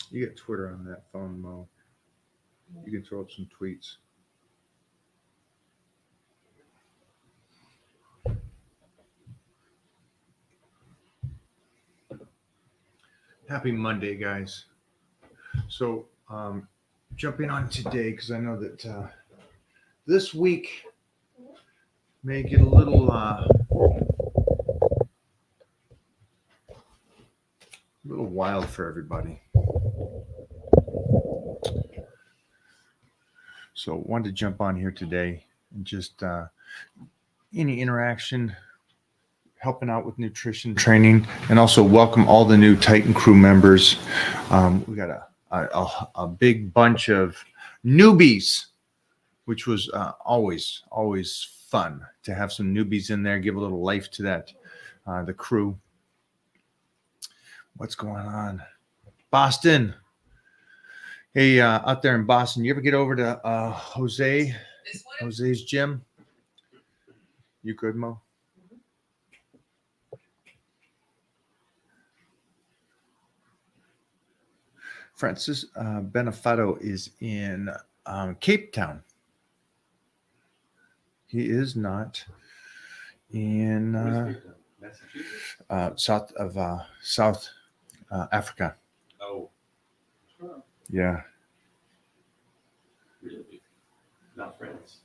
You get Twitter on that phone, Mo. You can throw up some tweets. Happy Monday, guys. So, jumping on today, because I know that this week may get a little wild for everybody. So, wanted to jump on here today and just any interaction, helping out with nutrition training, and also welcome all the new Titan crew members. We got a big bunch of newbies, which was always fun to have some newbies in there, give a little life to that, the crew. What's going on? Boston. Hey, out there in Boston, you ever get over to Jose's gym? You good, Mo? Francis Benefato is in Cape Town. He is not in South Africa. Oh. Yeah. Really? Not France.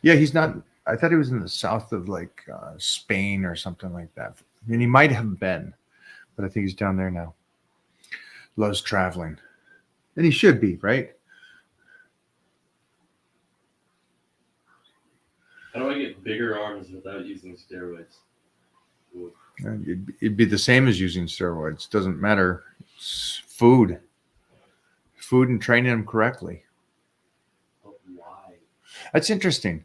Yeah, he's not. I thought he was in the south of like Spain or something like that. I mean, he might have been, but I think he's down there now. Loves traveling. And he should be, right? How do I get bigger arms without using steroids? It'd be the same as using steroids. Doesn't matter. It's food and training them correctly. But why? That's interesting.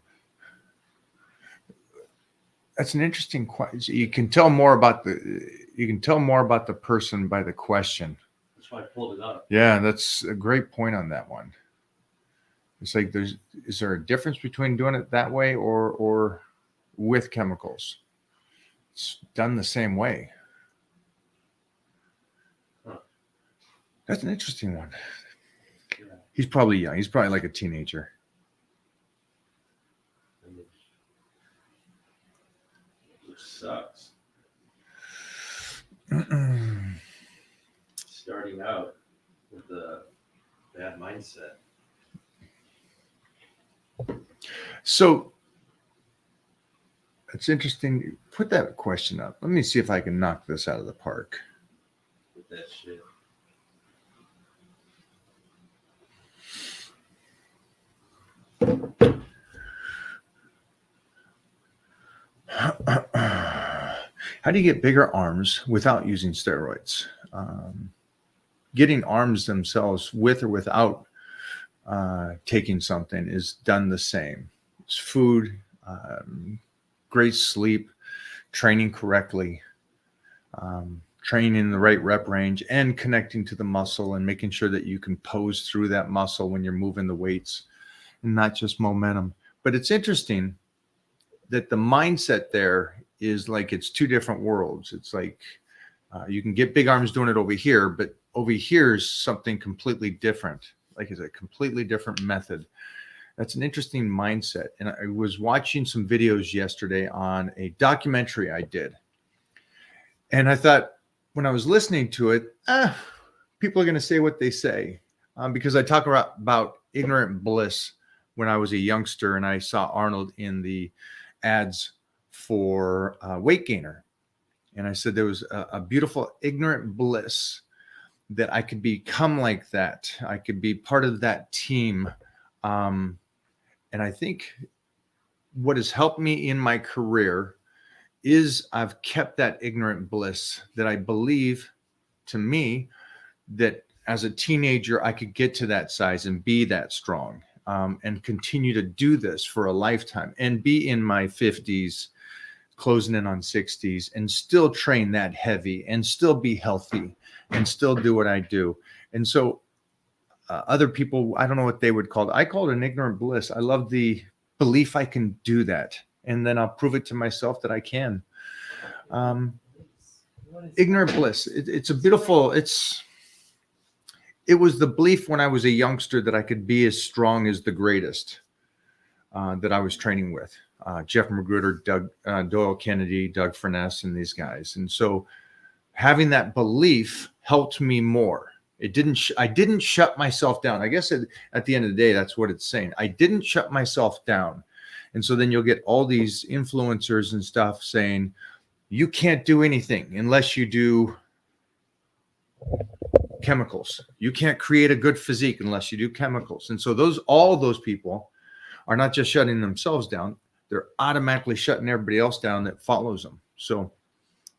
That's an interesting question. You can tell more about the person by the question. That's why I pulled it up. Yeah, that's a great point on that one. It's like is there a difference between doing it that way or with chemicals? It's done the same way. Huh. That's an interesting one. Yeah. He's probably young. He's probably like a teenager. Which sucks. Starting out with a bad mindset. So it's interesting. Put that question up. Let me see if I can knock this out of the park. With that shit. How do you get bigger arms without using steroids? Getting arms themselves with or without taking something is done the same. It's food, great sleep, training correctly, training in the right rep range, and connecting to the muscle and making sure that you can pose through that muscle when you're moving the weights and not just momentum. But it's interesting that the mindset there is like it's two different worlds. It's like you can get big arms doing it over here, but over here is something completely different. Like it's a completely different method. That's an interesting mindset. And I was watching some videos yesterday on a documentary I did. And I thought when I was listening to it, people are going to say what they say because I talk about ignorant bliss when I was a youngster and I saw Arnold in the ads for Weight Gainer. And I said there was a beautiful ignorant bliss that I could become like that. I could be part of that team. And I think what has helped me in my career is I've kept that ignorant bliss that I believe to me that as a teenager, I could get to that size and be that strong and continue to do this for a lifetime and be in my 50s, closing in on 60s and still train that heavy and still be healthy and still do what I do. And so other people, I don't know what they would call it. I call it an ignorant bliss. I love the belief I can do that. And then I'll prove it to myself that I can. Ignorant bliss. It's a beautiful, it was the belief when I was a youngster that I could be as strong as the greatest that I was training with. Jeff Magruder, Doug Doyle Kennedy, Doug Furness, and these guys. And so having that belief helped me more. It didn't. I didn't shut myself down. I guess at the end of the day, that's what it's saying. I didn't shut myself down. And so then you'll get all these influencers and stuff saying, you can't do anything unless you do chemicals. You can't create a good physique unless you do chemicals. And so all those people are not just shutting themselves down, they're automatically shutting everybody else down that follows them. So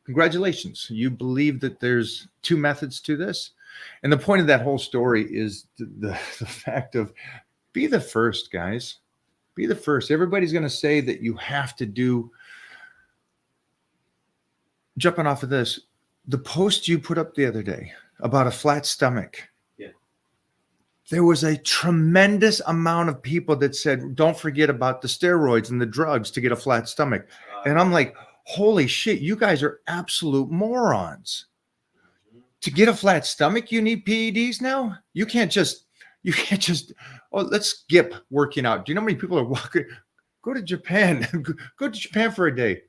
congratulations. You believe that there's two methods to this. And the point of that whole story is the fact of be the first, guys. Be the first. Everybody's going to say that you have to do. Jumping off of this, the post you put up the other day about a flat stomach. Yeah. There was a tremendous amount of people that said, don't forget about the steroids and the drugs to get a flat stomach. And I'm like, holy shit, you guys are absolute morons. To get a flat stomach, you need PEDs now? You can't just, oh, let's skip working out. Do you know how many people are walking? Go to Japan. Go to Japan for a day.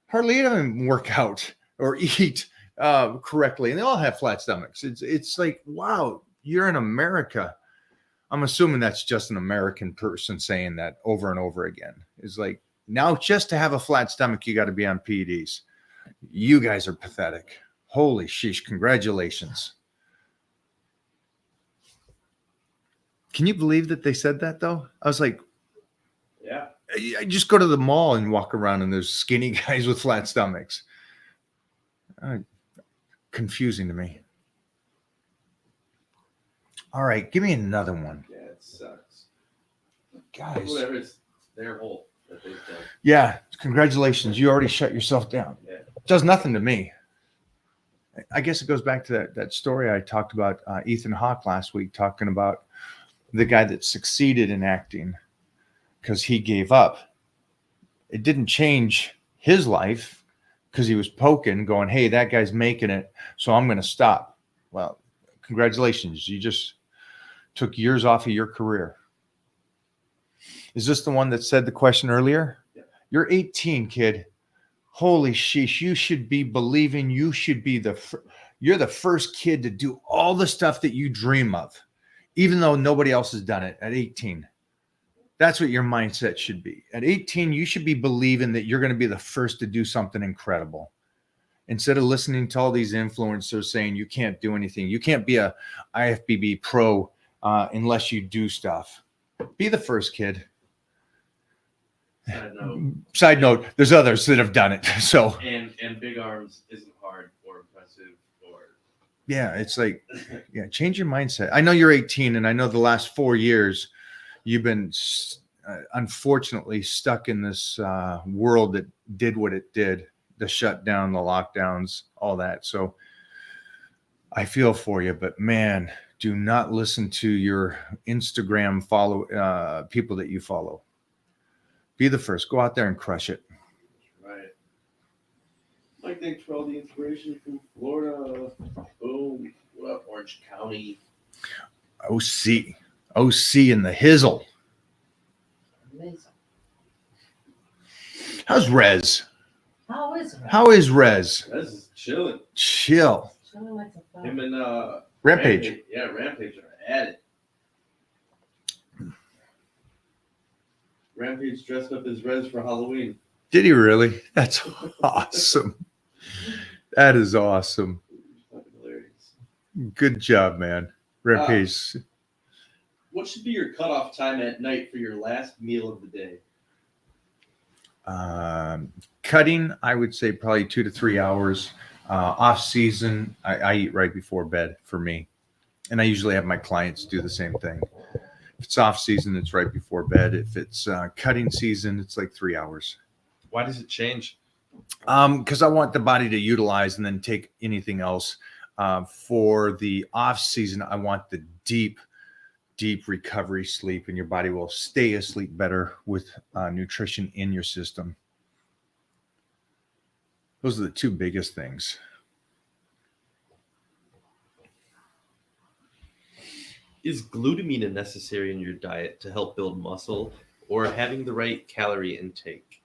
Hardly any of them work out or eat correctly, and they all have flat stomachs. It's like, wow, you're in America. I'm assuming that's just an American person saying that over and over again. It's like, now just to have a flat stomach, you got to be on PEDs. You guys are pathetic. Holy sheesh, congratulations. Can you believe that they said that, though? I was like, yeah. I just go to the mall and walk around and there's skinny guys with flat stomachs. Confusing to me. All right, give me another one. Yeah, it sucks. Guys. Whatever, it's their hole that they've done. Yeah, congratulations. You already shut yourself down. Yeah. It does nothing to me. I guess it goes back to that story I talked about Ethan Hawke last week, talking about the guy that succeeded in acting because he gave up. It didn't change his life because he was poking, going, hey, that guy's making it, so I'm going to stop. Well, congratulations. You just took years off of your career. Is this the one that said the question earlier? Yeah. You're 18, kid. Holy sheesh. You should be believing you should be you're the first kid to do all the stuff that you dream of, even though nobody else has done it at 18. That's what your mindset should be. At 18, you should be believing that you're going to be the first to do something incredible. Instead of listening to all these influencers saying you can't do anything. You can't be a IFBB pro unless you do stuff. Be the first, kid. Side note, there's others that have done it. So and big arms isn't hard or impressive or yeah, it's like, yeah, change your mindset. I know you're 18, and I know the last 4 years you've been unfortunately stuck in this world that did what it did, the shutdown, the lockdowns, all that. So I feel for you, but man, do not listen to your Instagram people that you follow. Be the first. Go out there and crush it. right. Mike, thanks for all the inspiration from Florida. Boom. What up, Orange County? OC in the hizzle. How's Rez? How is Rez? How is Rez? Rez is chilling. Chill. Chilling like a frog. Him and Rampage. Yeah, Rampage are at it. Rampage dressed up as Rez for Halloween. Did he really? That's awesome. That is awesome. Fucking hilarious. Good job, man. Rampage. What should be your cutoff time at night for your last meal of the day? Cutting, I would say probably 2 to 3 hours. Off season, I eat right before bed for me. And I usually have my clients do the same thing. If it's off season, it's right before bed. If it's cutting season, it's like 3 hours. Why does it change? Because I want the body to utilize and then take anything else. For the off season, I want the deep recovery sleep, and your body will stay asleep better with nutrition in your system. Those are the two biggest things. Is glutamine necessary in your diet to help build muscle or having the right calorie intake?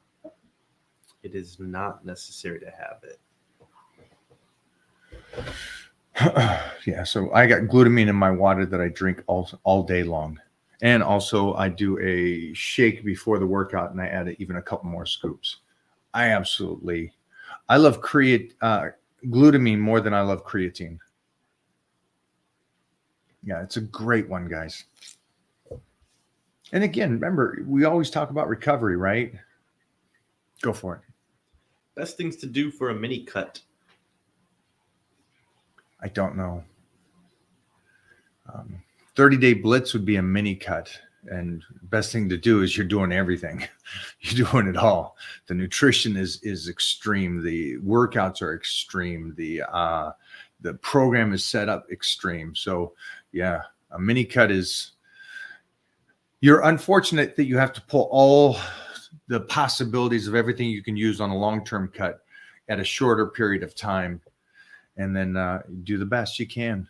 It is not necessary to have it. Yeah, so I got glutamine in my water that I drink all day long. And also I do a shake before the workout and I add even a couple more scoops. I love glutamine more than I love creatine. Yeah, it's a great one, guys. And again, remember, we always talk about recovery, right? Go for it. Best things to do for a mini cut. I don't know. 30-day blitz would be a mini cut. And best thing to do is you're doing everything. You're doing it all. The nutrition is extreme. The workouts are extreme. The program is set up extreme. So yeah, a mini cut is, you're unfortunate that you have to pull all the possibilities of everything you can use on a long-term cut at a shorter period of time, and then do the best you can.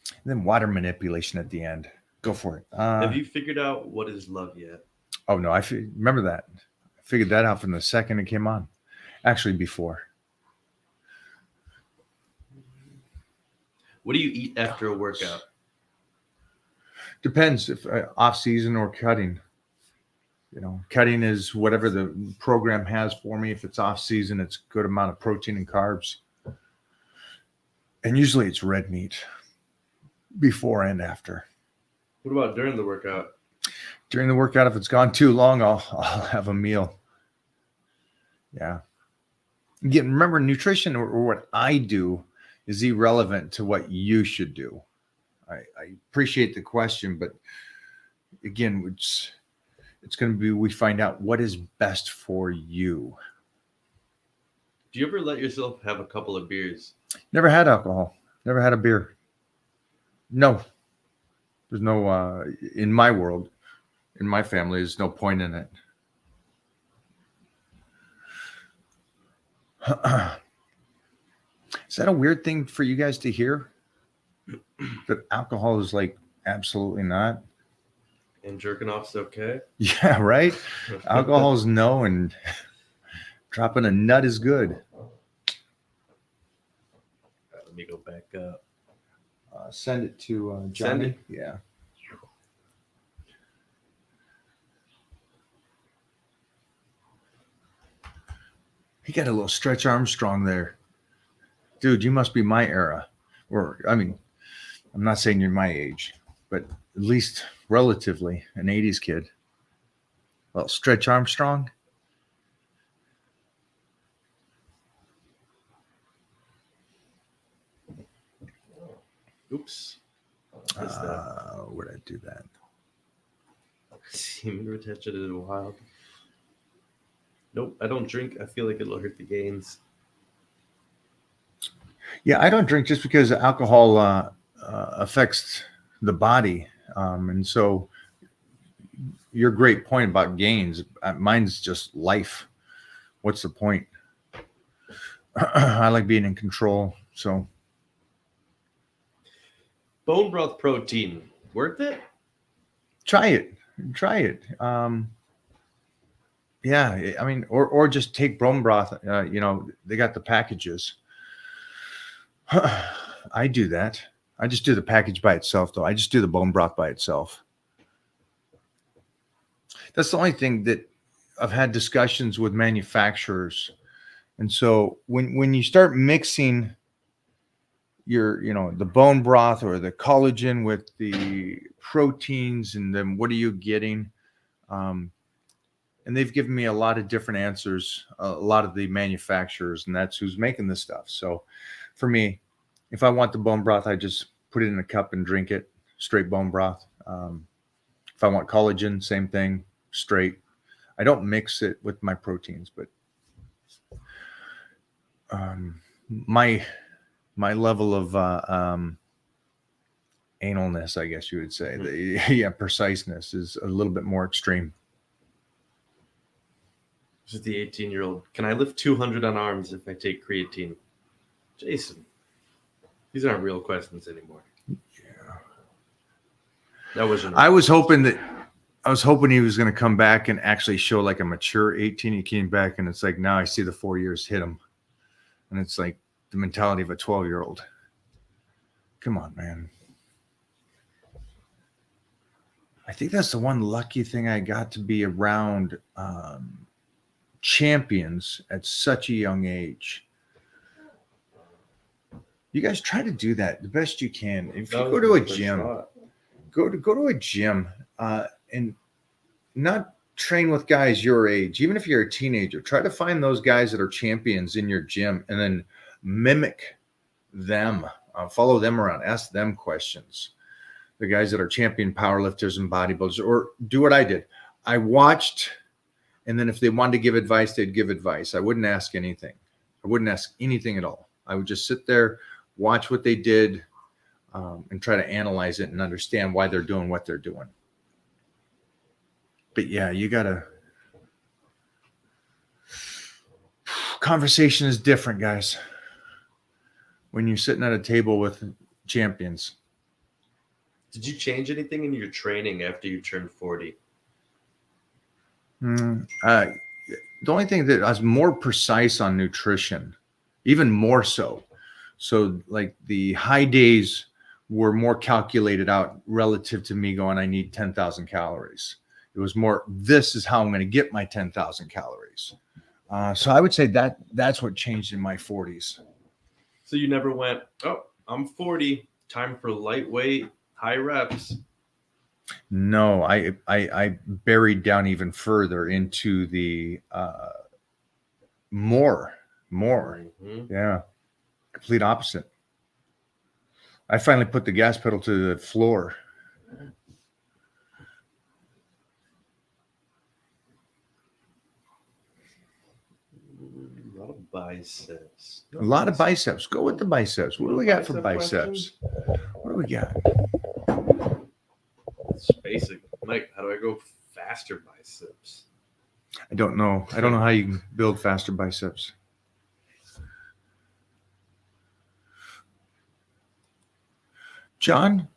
And then water manipulation at the end. Go for it. Have you figured out what is love yet? Oh no, remember that. I figured that out from the second it came on. Actually, before. What do you eat after a workout? Depends if off season or cutting. You know, cutting is whatever the program has for me. If it's off season, it's a good amount of protein and carbs. And usually it's red meat before and after. What about during the workout? During the workout, if it's gone too long, I'll have a meal. Yeah. Again, remember, nutrition or what I do is irrelevant to what you should do. I appreciate the question, but again, it's going to be, we find out what is best for you. Do you ever let yourself have a couple of beers? Never had alcohol. Never had a beer. No. There's no, in my world, in my family, there's no point in it. Is that a weird thing for you guys to hear? That alcohol is like absolutely not? And jerking off's okay? Yeah, right? Alcohol is no, and dropping a nut is good. Let me go back up. Send it to Johnny. Send it? Yeah. He got a little Stretch Armstrong there. Dude, you must be my era. Or, I mean, I'm not saying you're my age, but at least relatively an 80s kid. Well, Stretch Armstrong. Oops. What is that? Where'd I do that? Semen retention is wild. Nope, I don't drink. I feel like it'll hurt the gains. Yeah, I don't drink just because alcohol affects the body. And so your great point about gains, mine's just life. What's the point? I like being in control. So Bone broth protein, worth it? try it. Yeah, I mean, or just take bone broth. You know, they got the packages. I do that. I just do the package by itself, though. I just do the bone broth by itself. That's the only thing that I've had discussions with manufacturers. And so when you start mixing the bone broth or the collagen with the proteins, and then what are you getting? And they've given me a lot of different answers, a lot of the manufacturers, and that's who's making this stuff. So for me, if I want the bone broth, I just put it in a cup and drink it, straight bone broth. If I want collagen, same thing, straight. I don't mix it with my proteins, but my level of analness, I guess you would say, preciseness is a little bit more extreme. This is the 18-year-old. Can I lift 200 on arms if I take creatine? Jason. These aren't real questions anymore. Yeah. That wasn't. I was hoping he was going to come back and actually show like a mature 18. He came back and it's like, now I see the 4 years hit him. And it's like the mentality of a 12-year-old. Come on, man. I think that's the one lucky thing I got to be around champions at such a young age. You guys try to do that the best you can. If you go to a gym, go to a gym and not train with guys your age. Even if you're a teenager, try to find those guys that are champions in your gym and then mimic them. Follow them around. Ask them questions. The guys that are champion powerlifters and bodybuilders, or do what I did. I watched, and then if they wanted to give advice, they'd give advice. I wouldn't ask anything. I wouldn't ask anything at all. I would just sit there, watch what they did, and try to analyze it and understand why they're doing what they're doing. But yeah, you gotta. Conversation is different, guys. When you're sitting at a table with champions. Did you change anything in your training after you turned 40? The only thing that I was more precise on nutrition, even more so. So like the high days were more calculated out relative to me going, I need 10,000 calories. It was more, this is how I'm going to get my 10,000 calories. So I would say that's what changed in my 40s. So you never went, oh, I'm 40, time for lightweight, high reps. No, I buried down even further into the more. Mm-hmm. Yeah, complete opposite. I finally put the gas pedal to the floor. A lot of biceps. A lot of biceps. Go with the biceps. What do we got for Bicep biceps? What do we got? It's basic. Mike, how do I go faster biceps? I don't know. I don't know how you can build faster biceps. John?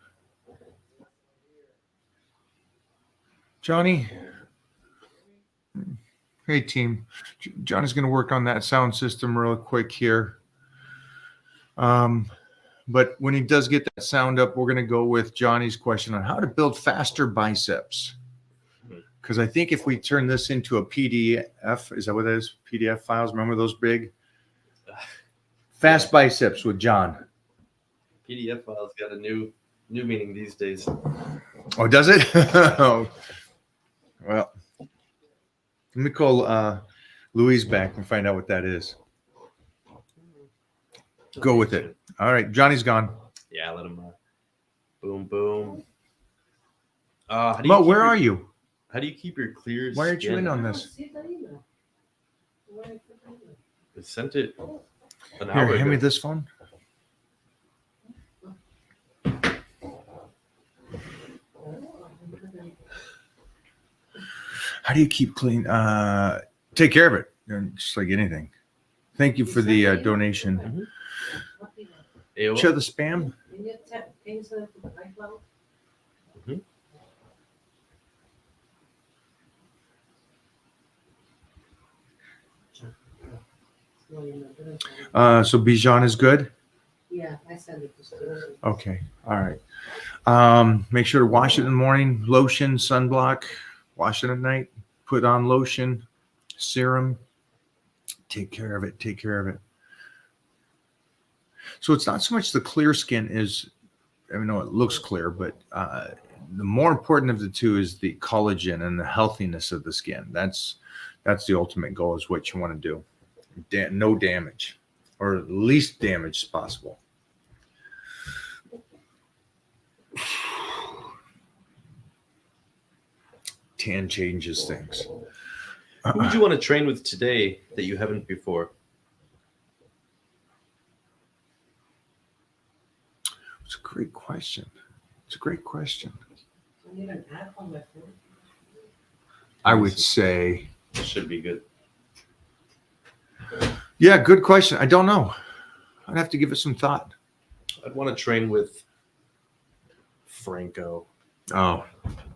Johnny? Hey, team. John is going to work on that sound system real quick here. But when he does get that sound up, we're going to go with Johnny's question on how to build faster biceps. Because I think if we turn this into a PDF, is that what it is? PDF files? Remember those big? Fast biceps with John. PDF files got a new meaning these days. Oh, does it? Oh. Well, let me call Louise back and find out what that is. Go with it. All right, Johnny's gone. Yeah, let him. Boom, boom. Mo, where are you? How do you keep your clear Why aren't you skin? in on this? I sent it an Here, hour hand ago. me this phone. How do you keep clean? Take care of it, just like anything. Thank you for the donation. AOL? Share the spam. So Bijan is good. Yeah, I send it to Stu. Okay, all right. Make sure to wash it in the morning. Lotion, sunblock. Wash it at night. Put on lotion, serum. Take care of it. Take care of it. So it's not so much the clear skin is, I know it looks clear, but the more important of the two is the collagen and the healthiness of the skin. That's the ultimate goal, is what you want to do. No damage, or least damage as possible. Tan changes things. Who would you want to train with today that you haven't before? It's a great question. It's a great question. I need an app on my phone. I would say, Should be good. yeah, good question. I don't know. I'd have to give it some thought. I'd want to train with Franco. Oh,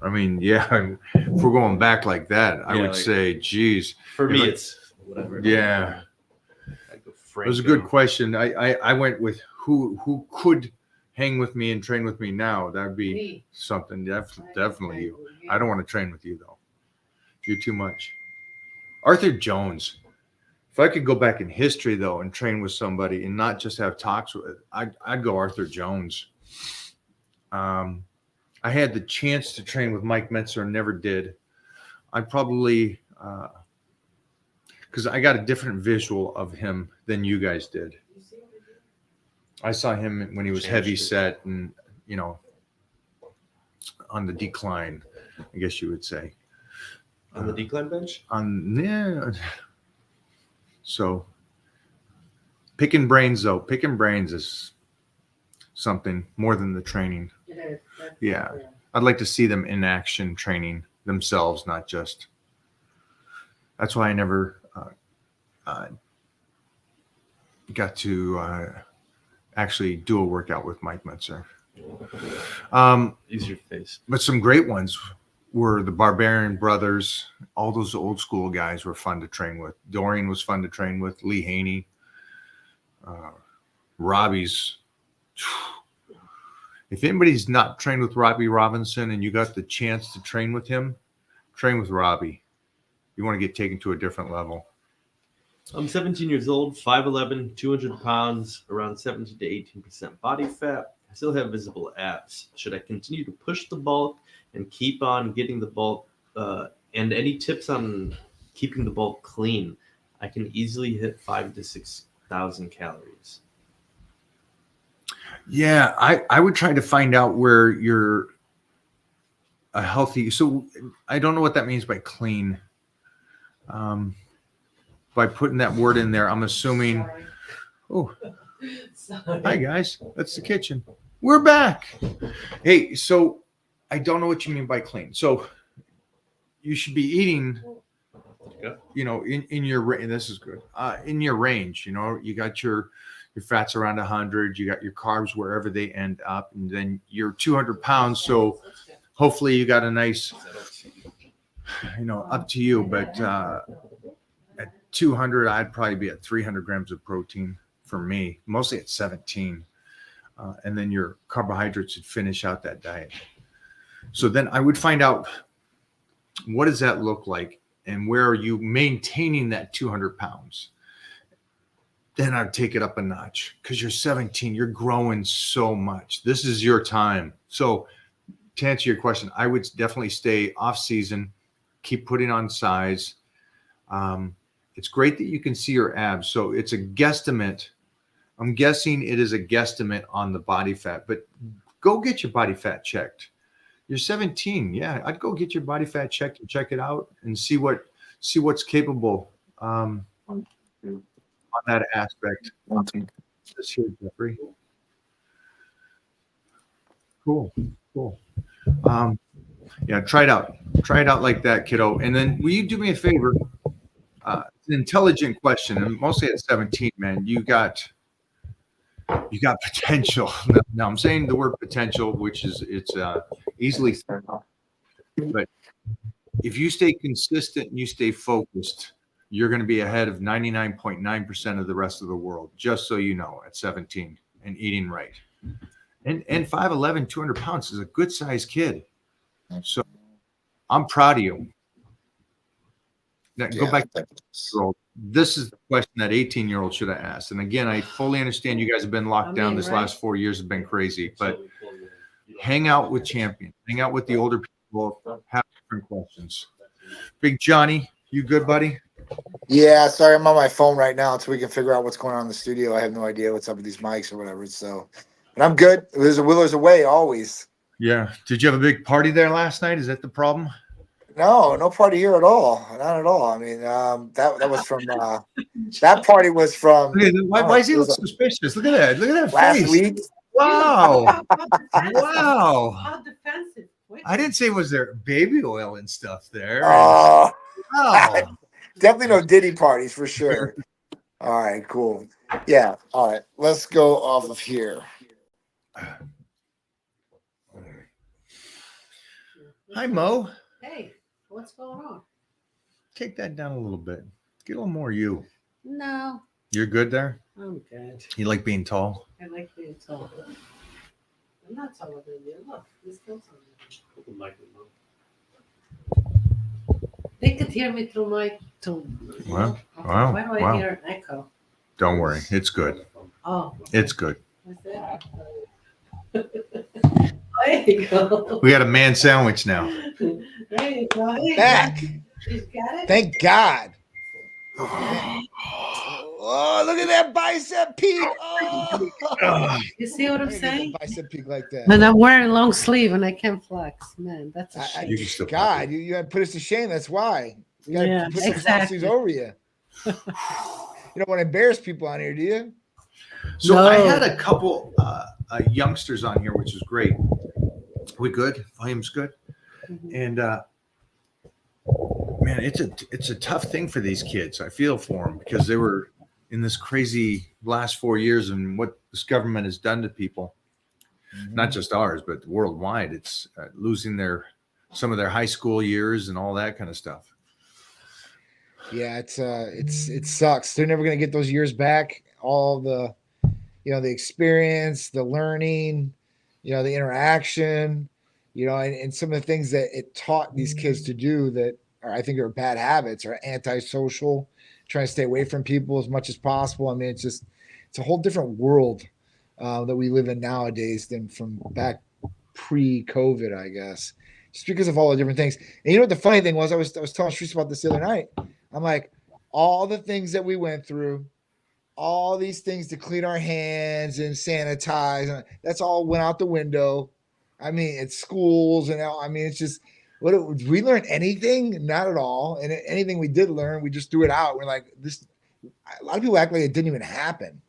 I mean, yeah. If we're going back like that, I Yeah, would like- say, geez. For me, If I- it's whatever. Yeah. I'd go It Franco. was a good question. I went with who could hang with me and train with me now. That would be Me. something. Definitely I- you. I don't want to train with you though. You're too much. Arthur Jones. If I could go back in history though and train with somebody and not just have talks with, I'd go Arthur Jones. I had the chance to train with Mike Mentzer and never did. I'd probably because I got a different visual of him than you guys did. You see what I did? I saw him when he was Changed heavy it. set and, you know, on the decline, I guess you would say. On the decline bench? Yeah. So picking brains though, picking brains is something more than the training. It is. That's- Yeah. I'd like to see them in action training themselves, not just. That's why I never got to actually do a workout with Mike Mentzer. Use your face. But some great ones were the Barbarian Brothers. All those old school guys were fun to train with. Dorian was fun to train with. Lee Haney. Robbie's. If anybody's not trained with Robbie Robinson and you got the chance to train with him, train with Robbie. You want to get taken to a different level. I'm 17 years old, 5'11", 200 pounds, around 17 to 18% body fat. I still have visible abs. Should I continue to push the bulk and keep on getting the bulk? And any tips on keeping the bulk clean? I can easily hit 5,000 to 6,000 calories. Yeah, I would try to find out where you're a healthy. So I don't know what that means by clean. By putting that word in there, I'm assuming. Sorry. Oh, Sorry. hi guys, that's the kitchen. We're back. Hey, so I don't know what you mean by clean. So you should be eating, Yeah. you know, in your range. This is good. In your range, you know, you got your fats around 100. You got your carbs wherever they end up, and then you're 200 pounds. So hopefully you got a nice, you know, up to you, but at 200, I'd probably be at 300 grams of protein for me, mostly at 17. And then your carbohydrates would finish out that diet. So then I would find out what does that look like and where are you maintaining that 200 pounds? Then I'd take it up a notch because you're 17, you're growing so much. This is your time. So to answer your question, I would definitely stay off season, keep putting on size. It's great that you can see your abs. So it's a guesstimate. I'm guessing it is a guesstimate on the body fat, but go get your body fat checked. You're 17. Yeah, I'd go get your body fat checked and check it out and see what's capable on that aspect. This here, Jeffrey. Cool. Yeah, try it out like that, kiddo. And then will you do me a favor? It's an intelligent question, and mostly at 17, man, you got potential. Now I'm saying the word potential, which is it's easily said, but if you stay consistent and you stay focused, you're going to be ahead of 99.9% of the rest of the world. Just so you know, at 17 and eating right, and 5'11", 200 pounds is a good sized kid. So I'm proud of you. Now, go back to that. This is the question that 18-year-old should have asked. And again, I fully understand you guys have been locked down. This last 4 years have been crazy, but hang out with champions, hang out with the older people, have different questions. Big Johnny, you good, buddy? Yeah, sorry, I'm on my phone right now until we can figure out what's going on in the studio. I have no idea what's up with these mics or whatever. So, but I'm good. There's a Willer's away always. Yeah. Did you have a big party there last night? Is that the problem? No party here at all. Not at all. I mean, that was from that party was from Look at that. Why does he look suspicious? Look at that. Look at that last face. week. Wow. How Wow. defensive. Wait. I didn't say was there baby oil and stuff there. Oh, Wow. definitely no Diddy parties for sure. All right, cool. Yeah. All right, let's go off of here. Hi, Mo. Hey, what's going on? Take that down a little bit. Get a little more you. No, You're good there? I'm good. You like being tall? I like being tall. I'm not taller than you. Look, this goes on. Put the mic in the mouth. They could hear me through my tone. Wow. Okay, Wow. why do I Wow. hear an echo? Don't worry. It's good. Oh, It's good. what's that? There you go. We got a man sandwich now. There you go. Hey, Back. you got it? Thank God. Oh, look at that bicep peak. Oh. You see what I I'm didn't get the saying? bicep peak like that. And I'm wearing long sleeve and I can't flex. Man, that's a I- shame. You can still God, you had put us to shame. That's why. You gotta Yeah, put some long exactly. sleeves over you. You don't want to embarrass people on here, do you? So No. I had a couple youngsters on here, which is great. We good? Volume's good. Mhm. And man, it's a tough thing for these kids. I feel for them because they were in this crazy last 4 years and what this government has done to people, not just ours, but worldwide. It's losing some of their high school years and all that kind of stuff. Yeah, it sucks. They're never gonna get those years back. All the the experience, the learning, the interaction, and some of the things that it taught these kids to do that I think are bad habits or antisocial, trying to stay away from people as much as possible. I mean, it's a whole different world that we live in nowadays than from back pre-COVID, I guess, just because of all the different things. And you know what the funny thing was? I was telling Shreese about this the other night. I'm like, all the things that we went through, all these things to clean our hands and sanitize, and that's all went out the window. I mean, it's schools and I mean, it's just did we learn anything? Not at all. And anything we did learn, we just threw it out. We're like, this. A lot of people act like it didn't even happen,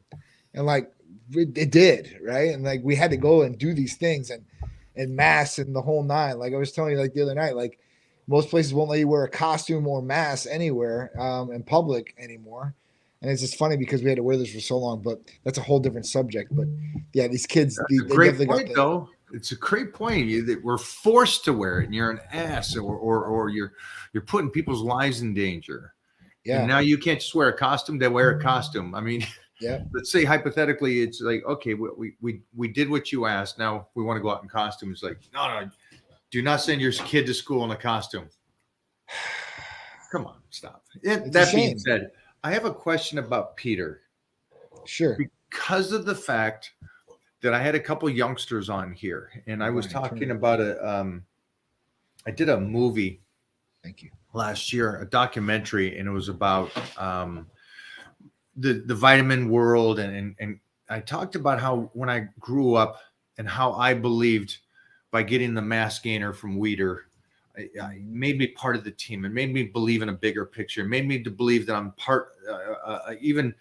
and like it did, right? And like we had to go and do these things and masks and the whole nine. Like I was telling you, like the other night, like most places won't let you wear a costume or mask anywhere in public anymore. And it's just funny because we had to wear this for so long, but that's a whole different subject. But yeah, these kids, That's they a great definitely point, got though. It's a great point. That we're forced to wear it, and you're an ass, or you're putting people's lives in danger. Yeah. And now you can't just wear a costume; they wear a costume. I mean, Yeah. let's say hypothetically, it's like, okay, we did what you asked. Now we want to go out in costume. It's like, no, do not send your kid to school in a costume. Come on, stop. That being said, I have a question about Peter. Sure. Because of the fact that I had a couple youngsters on here, and I was talking about I did a movie. Thank you. Last year, a documentary, and it was about the vitamin world, and I talked about how when I grew up and how I believed by getting the mass gainer from Weider, I made me part of the team. It made me believe in a bigger picture. It made me to believe that I'm part, even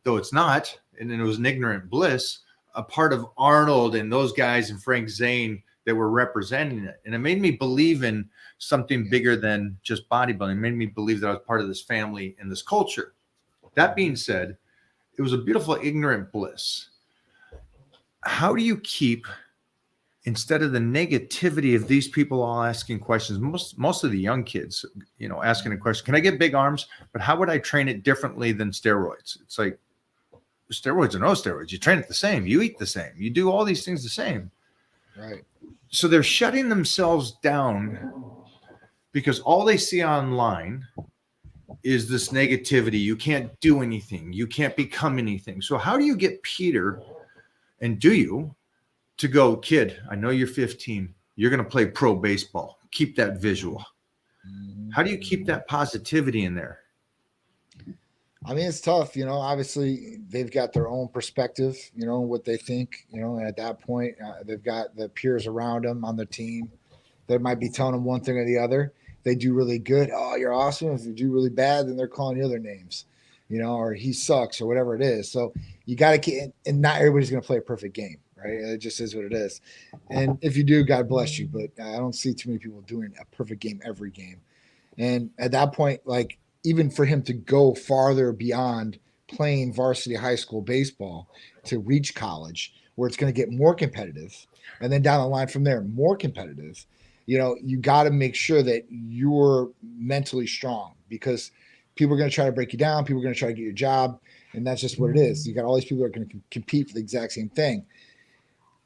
though it's not, and it was an ignorant bliss, a part of Arnold and those guys and Frank Zane that were representing it. And it made me believe in something bigger than just bodybuilding. It made me believe that I was part of this family and this culture. That being said, it was a beautiful ignorant bliss. How do you keep, instead of the negativity of these people all asking questions, most of the young kids, asking a question, can I get big arms? But how would I train it differently than steroids? It's like, steroids or no steroids, you train it the same, you eat the same, you do all these things the same. Right. So they're shutting themselves down because all they see online is this negativity. You can't do anything. You can't become anything. So how do you get Peter, and do you, to go, kid, I know you're 15. You're going to play pro baseball. Keep that visual. How do you keep that positivity in there? I mean, it's tough, obviously they've got their own perspective, what they think, and at that point, they've got the peers around them on the team that might be telling them one thing or the other. They do really good. Oh, you're awesome. If you do really bad, then they're calling you other names, or he sucks or whatever it is. So you got to keep, and not everybody's going to play a perfect game, right? It just is what it is. And if you do, God bless you. But I don't see too many people doing a perfect game every game. And at that point, like, even for him to go farther beyond playing varsity high school baseball to reach college, where it's going to get more competitive, and then down the line from there, more competitive, you got to make sure that you're mentally strong, because people are going to try to break you down. People are going to try to get your job. And that's just what it is. You got all these people that are going to compete for the exact same thing.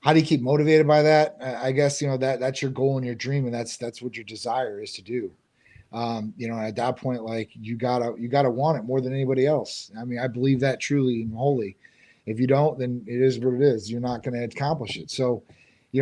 How do you keep motivated by that? I guess, that's your goal and your dream. And that's what your desire is to do. At that point, like you gotta want it more than anybody else. I mean, I believe that truly and wholly. If you don't, then it is what it is. You're not going to accomplish it. So,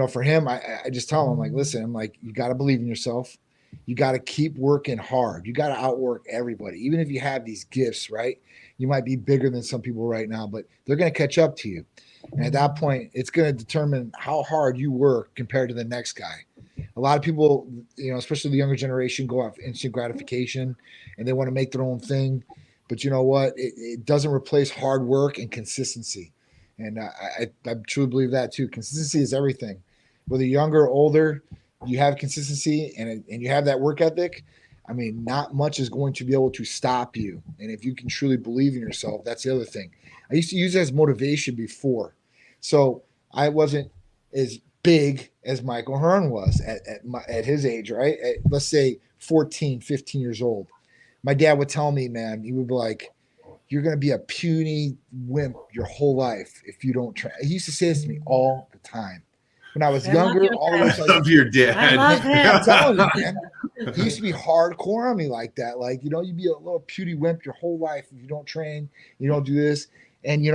for him, I just tell him, I'm like, listen, I'm like, you got to believe in yourself. You got to keep working hard. You got to outwork everybody. Even if you have these gifts, right? You might be bigger than some people right now, but they're going to catch up to you. And at that point, it's going to determine how hard you work compared to the next guy. A lot of people, especially the younger generation, go off instant gratification and they want to make their own thing. But you know what? It doesn't replace hard work and consistency. And I truly believe that too. Consistency is everything. Whether you're younger or older, you have consistency and you have that work ethic. I mean, not much is going to be able to stop you. And if you can truly believe in yourself, that's the other thing. I used to use it as motivation before. So I wasn't as big as Michael Hearn was at his age, right? Let's say 14, 15 years old. My dad would tell me, man, he would be like, you're going to be a puny wimp your whole life if you don't train. He used to say this to me all the time. When I was younger, all of us. I love your dad. I love him. I'm telling you, man. He used to be hardcore on me like that. Like, you'd be a little puny wimp your whole life if you don't train, you don't do this. And,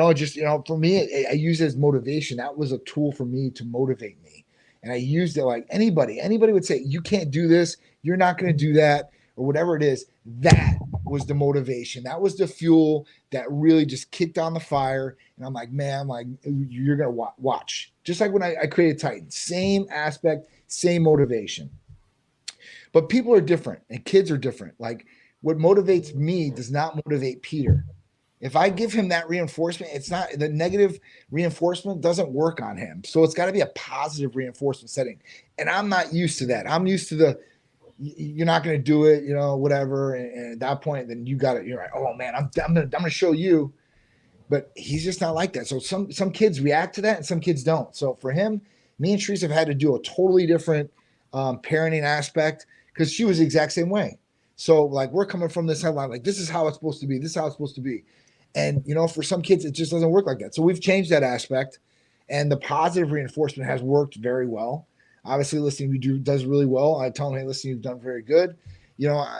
for me, I use it as motivation. That was a tool for me to motivate me. And I used it like anybody would say, you can't do this. You're not going to do that, or whatever it is. That was the motivation. That was the fuel that really just kicked on the fire. And I'm like, man, you're going to watch. Just like when I created Titan, same aspect, same motivation. But people are different and kids are different. Like, what motivates me does not motivate Peter. If I give him that reinforcement, it's not the negative reinforcement doesn't work on him. So it's got to be a positive reinforcement setting. And I'm not used to that. I'm used to you're not going to do it, whatever. And at that point, then you got it. You're like, oh man, I'm going to show you. But he's just not like that. So some kids react to that and some kids don't. So for him, me and Therese have had to do a totally different parenting aspect, because she was the exact same way. So like, we're coming from this headline, like, this is how it's supposed to be. This is how it's supposed to be. And, for some kids, it just doesn't work like that. So we've changed that aspect, and the positive reinforcement has worked very well. Obviously, listening does really well. I tell him, hey, listen, you've done very good.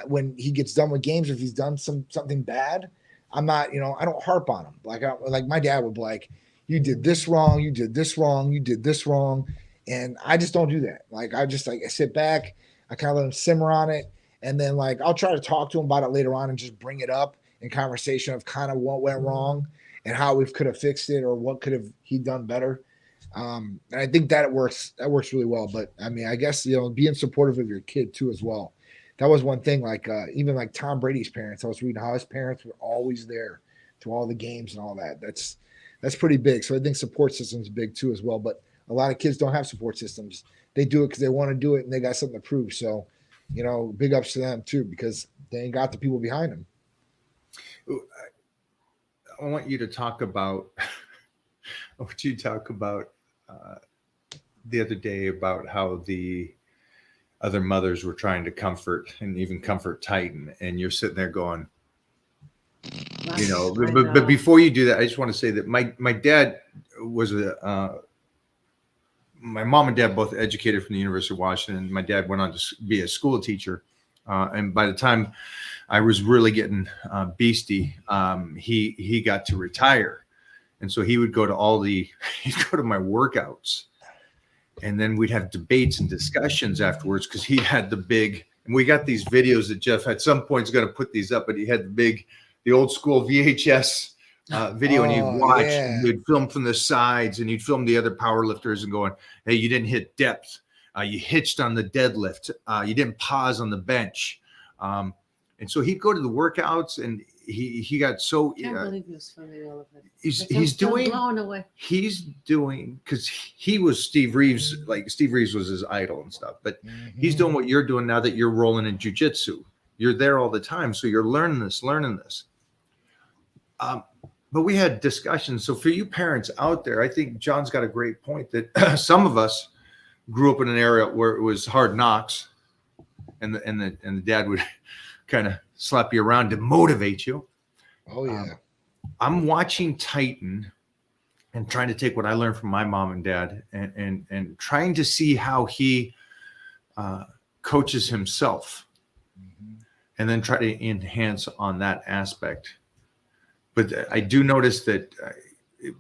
When he gets done with games, if he's done something bad, I'm not, I don't harp on him. Like my dad would be like, you did this wrong. You did this wrong. You did this wrong. And I just don't do that. Like, I sit back, I kind of let him simmer on it. And then I'll try to talk to him about it later on and just bring it up in conversation of kind of what went wrong and how we could have fixed it, or what could have he done better. And I think that works really well. But I mean, I guess, being supportive of your kid too, as well. That was one thing, even like Tom Brady's parents, I was reading how his parents were always there to all the games and all that. That's pretty big. So I think support systems big too, as well. But a lot of kids don't have support systems. They do it because they want to do it and they got something to prove. So, big ups to them too, because they ain't got the people behind them. I want you to talk about the other day about how the other mothers were trying to comfort and even comfort Titan, and you're sitting there going, but before you do that, I just want to say that my dad was my mom and dad both educated from the University of Washington. My dad went on to be a school teacher. And by the time I was really getting beastie, he got to retire. And so he would go to he'd go to my workouts, and then we'd have debates and discussions afterwards, because he had and we got these videos that Jeff at some point is going to put these up, but he had the old school VHS video, and you'd watch, and you'd film from the sides, and you'd film the other power lifters and going, hey, you didn't hit depth. You hitched on the deadlift. You didn't pause on the bench. And so he'd go to the workouts, and he got so. I can't believe he was filming all of it. He's doing. Blown away. He's doing, because he was Steve Reeves. Like, Steve Reeves was his idol and stuff. But he's doing what you're doing now that you're rolling in jiu-jitsu. You're there all the time, so you're learning this. But we had discussions. So for you parents out there, I think John's got a great point that some of us grew up in an area where it was hard knocks, and the dad would kind of slap you around to motivate you. Oh yeah. I'm watching Titan and trying to take what I learned from my mom and dad and trying to see how he coaches himself, and then try to enhance on that aspect. But I do notice that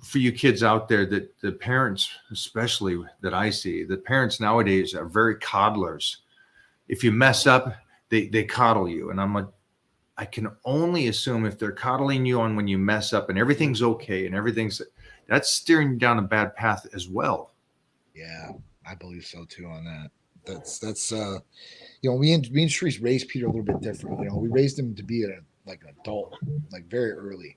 for you kids out there, that the parents, especially that I see, the parents nowadays are very coddlers. If you mess up, they coddle you. And I'm like, I can only assume if they're coddling you on when you mess up and everything's okay and that's steering you down a bad path as well. Yeah, I believe so too on that. That's you know, me and Shreese raised Peter a little bit different. You know, we raised him to be like an adult, like very early.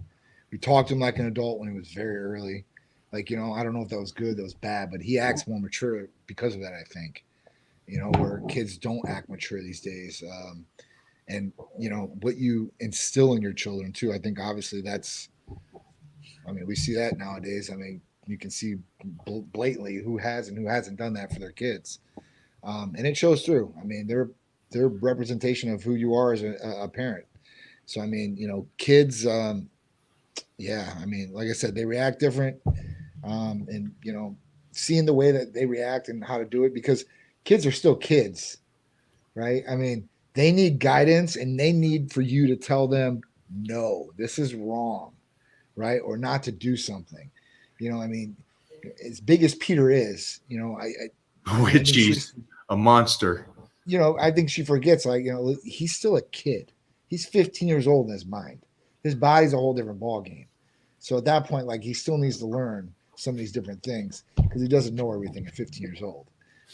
We talked to him like an adult when he was very early. Like, you know, I don't know if that was good, that was bad, but he acts more mature because of that, I think. You know, where kids don't act mature these days. And, you know, what you instill in your children too, I think obviously I mean, we see that nowadays. I mean, you can see blatantly who has and who hasn't done that for their kids. And it shows through. I mean, they're representation of who you are as a parent. So, I mean, you know, kids, yeah, I mean, like I said, they react different. And, you know, seeing the way that they react and how to do it, because kids are still kids, right? I mean, they need guidance and they need for you to tell them, no, this is wrong, right? Or not to do something. You know, I mean, as big as Peter is, you know, Which he's a monster. You know, I think she forgets, like, you know, he's still a kid. He's 15 years old in his mind. His body's a whole different ball game. So at that point, like, he still needs to learn some of these different things because he doesn't know everything at 15 years old.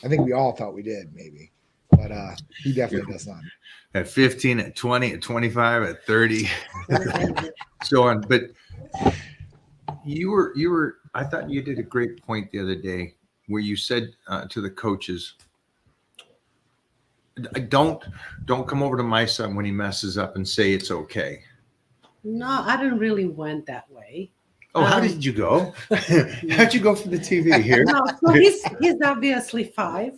I think we all thought we did, maybe, but he definitely does not. At 15, at 20, at 25, at 30, so on. But you were. I thought you did a great point the other day where you said to the coaches, don't come over to my son when he messes up and say it's okay. No, I didn't really went that way. Oh, how did you go? How'd you go for the TV here? No, so he's obviously 5,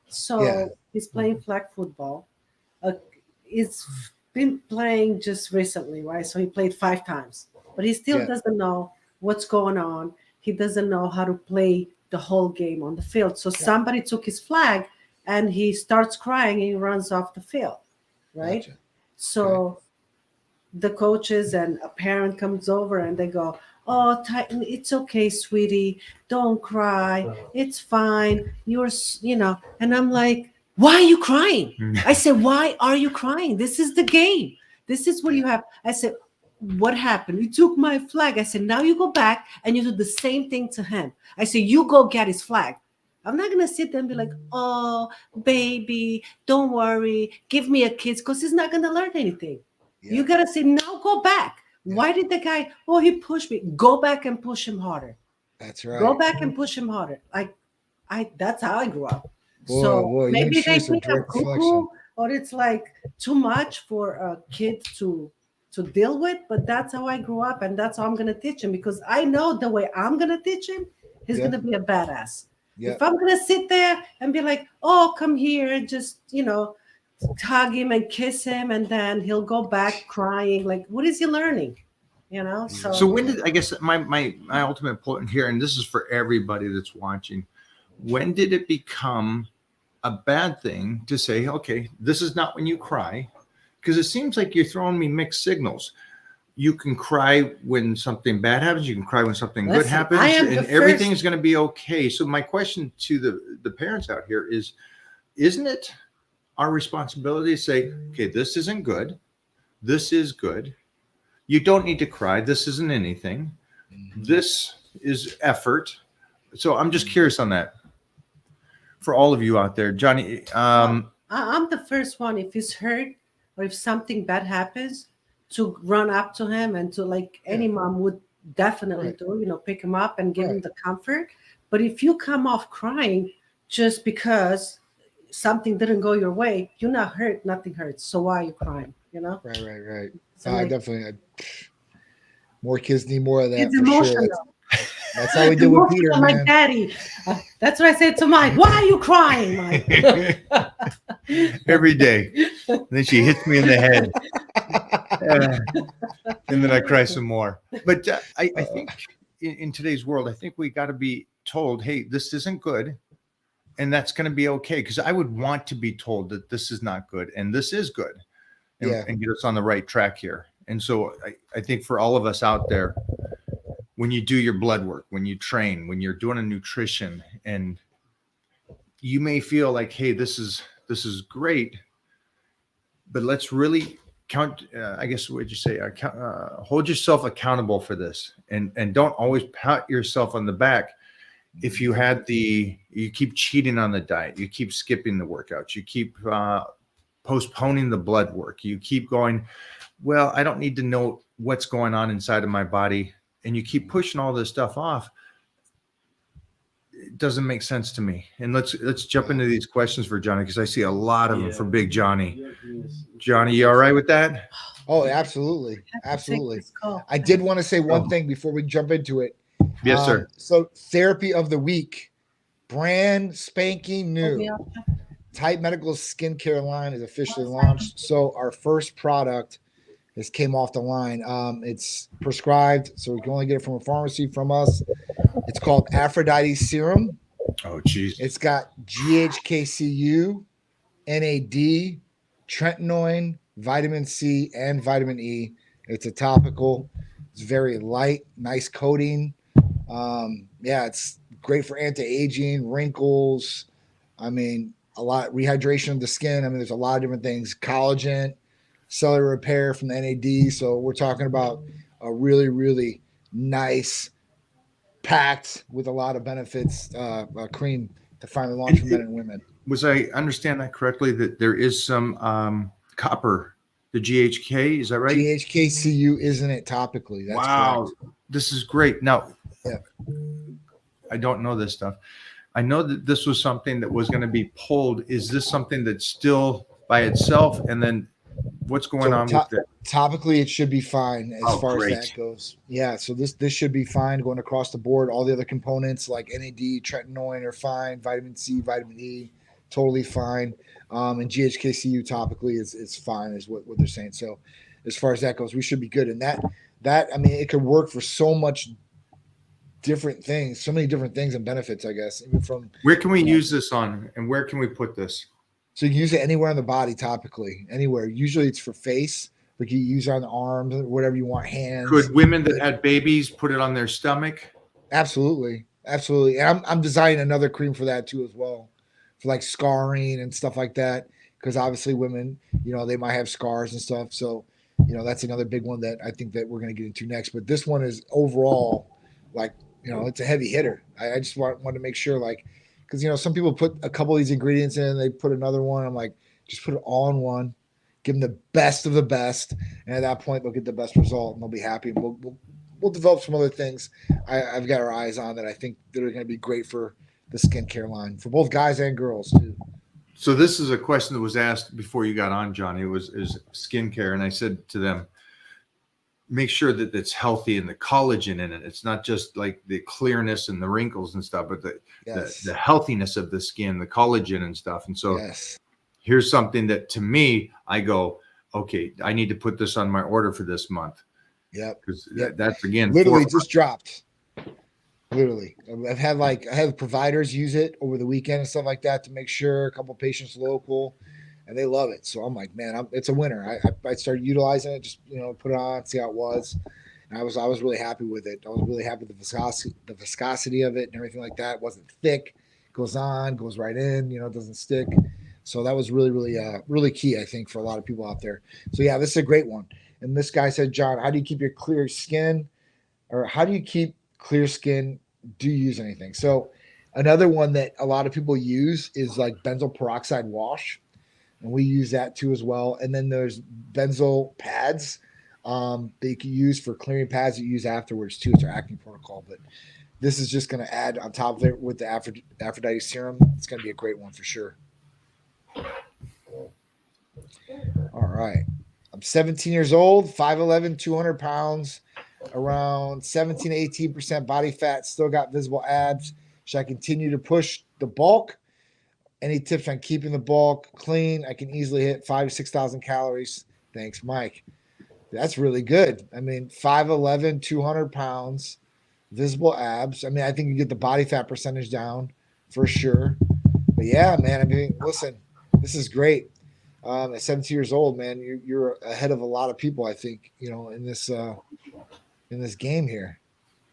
so Yeah. he's playing flag football. He's been playing just recently, right? So he played 5 times, but he still doesn't know what's going on. He doesn't know how to play the whole game on the field. So somebody took his flag, and he starts crying, and he runs off the field, right? Gotcha. So the coaches and a parent comes over, and they go, "Oh, Titan, it's okay, sweetie. Don't cry. It's fine. You're, you know." And I'm like, "Why are you crying?" I said, "Why are you crying? This is the game. This is what you have." I said, "What happened? You took my flag." I said, "Now you go back and you do the same thing to him." I said, "You go get his flag." I'm not going to sit there and be like, "Oh, baby, don't worry. Give me a kiss," because he's not going to learn anything. Yeah. You got to say, "Now go back." Yeah. Why did the guy, "Oh, he pushed me." Go back and push him harder. That's right. Go back and push him harder. That's how I grew up. Boy, so maybe they think I'm cuckoo, or it's like too much for a kid to deal with, but that's how I grew up, and that's how I'm going to teach him, because I know the way I'm going to teach him, he's going to be a badass. If I'm going to sit there and be like, "Oh, come here," just, you know, hug him and kiss him, and then he'll go back crying, like, what is he learning? You know? So when did, I guess my ultimate point here, and this is for everybody that's watching, when did it become a bad thing to say, okay, this is not when you cry? Because it seems like you're throwing me mixed signals. You can cry when something bad happens. You can cry when something good happens, and everything is going to be okay. So my question to the parents out here is, isn't it our responsibility to say, okay, this isn't good. This is good. You don't need to cry. This isn't anything. This is effort. So I'm just curious on that for all of you out there. Johnny, I'm the first one, if he's hurt or if something bad happens, to run up to him and to, like any mom would definitely do, you know, pick him up and give him the comfort. But if you come off crying just because something didn't go your way, you're not hurt, nothing hurts. So why are you crying? You know? Right. So I definitely. More kids need more of that. It's for emotional. sure. That's how we did with Peter, I'm like, man. Daddy. That's what I said to Mike. Why are you crying, Mike? Every day. And then she hits me in the head. And then I cry some more. But I think in today's world, I think we got to be told, hey, this isn't good. And that's going to be okay. Because I would want to be told that this is not good and this is good, and get us on the right track here. And so I think for all of us out there, when you do your blood work, when you train, when you're doing a nutrition, and you may feel like, hey, this is great, but let's really count. I guess what would you say? Hold yourself accountable for this, and don't always pat yourself on the back. If you keep cheating on the diet, you keep skipping the workouts, you keep postponing the blood work, you keep going, well, I don't need to know what's going on inside of my body, and you keep pushing all this stuff off. It doesn't make sense to me. And let's jump into these questions for Johnny, because I see a lot of them for Big Johnny. Johnny, you all right with that? Oh, absolutely. Absolutely. I did want to say one thing before we jump into it. Yes, sir. So therapy of the week, brand spanking new. Type Medical skincare line is officially launched. So our first product this came off the line. It's prescribed, so you can only get it from a pharmacy from us. It's called Aphrodite Serum. Oh, geez. It's got GHKCU, NAD, tretinoin, vitamin C, and vitamin E. It's a topical. It's very light, nice coating. It's great for anti-aging, wrinkles. I mean, a lot rehydration of the skin. I mean, there's a lot of different things. Collagen, cellular repair from the NAD. So we're talking about a really, really nice, packed with a lot of benefits cream to finally launch for men and women. Was I understand that correctly, that there is some copper, the GHK, is that right? GHKCU, isn't it, topically? That's wow. correct. This is great. Now, I don't know this stuff. I know that this was something that was going to be pulled. Is this something that's still by itself? And then what's going on with that? Topically, it should be fine as far as that goes. Yeah, so this should be fine going across the board. All the other components like NAD, tretinoin are fine. Vitamin C, vitamin E, totally fine. And GHKCU topically is fine, is what they're saying. So as far as that goes, we should be good. And that I mean, it could work for so much different things, so many different things and benefits, I guess. Even from where can we use this on, and where can we put this? So you can use it anywhere on the body, topically, anywhere. Usually it's for face, but you use it on the arms, whatever you want, hands. Could women that had babies put it on their stomach? Absolutely. Absolutely. And I'm designing another cream for that too as well, for like scarring and stuff like that, because obviously women, they might have scars and stuff. So, that's another big one that I think that we're going to get into next. But this one is overall like, it's a heavy hitter. I just want to make sure, like, because, some people put a couple of these ingredients in, they put another one. I'm like, just put it all in one, give them the best of the best. And at that point, they'll get the best result and they'll be happy. We'll develop some other things I've got our eyes on that I think that are going to be great for the skincare line for both guys and girls too. So this is a question that was asked before you got on, Johnny. is skincare. And I said to them, make sure that it's healthy and the collagen in it. It's not just like the clearness and the wrinkles and stuff, but the healthiness of the skin, the collagen and stuff. And so here's something that to me, I go, okay, I need to put this on my order for this month. Yep. Because that's again, literally just dropped. Literally. I have providers use it over the weekend and stuff like that to make sure, a couple of patients local, and they love it. So I'm like, man, it's a winner. I started utilizing it, just, put it on, see how it was. And I was really happy with it. I was really happy with the viscosity of it and everything like that. It wasn't thick, goes on, goes right in, it doesn't stick. So that was really, really, really key, I think, for a lot of people out there. So yeah, this is a great one. And this guy said, John, how do you keep your clear skin, or how do you keep clear skin? Do you use anything? So another one that a lot of people use is like benzoyl peroxide wash. And we use that too as well. And then there's benzoyl pads that you can use for clearing pads that you use afterwards too. It's our acne protocol. But this is just going to add on top of it with the Aphrodite serum. It's going to be a great one for sure. All right. I'm 17 years old, 5'11", 200 pounds. around 17 to 18% body fat, still got visible abs. Should I continue to push the bulk? Any tips on keeping the bulk clean? I can easily hit 5,000 to 6,000 calories. Thanks, Mike. That's really good. I mean, 5'11", 200 pounds, visible abs. I mean, I think you get the body fat percentage down for sure. But yeah, man, I mean, listen, this is great. At 17 years old, man, you're ahead of a lot of people, I think, in this game here.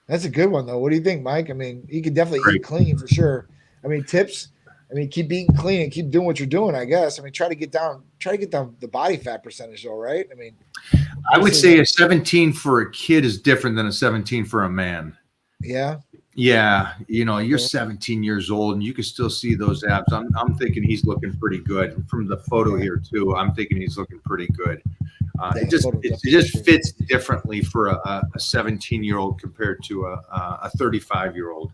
That's a good one, though. What do you think, Mike? I mean, you could definitely Great. eat clean for sure. I mean, tips. I mean, keep eating clean and keep doing what you're doing, I guess. I mean, try to get down the body fat percentage, though, right? I mean, I would say a 17 for a kid is different than a 17 for a man. yeah. Yeah, you're 17 years old and you can still see those abs. I'm thinking he's looking pretty good from the photo here too. I'm thinking he's looking pretty good. It just fits differently for a 17-year-old compared to a 35-year-old.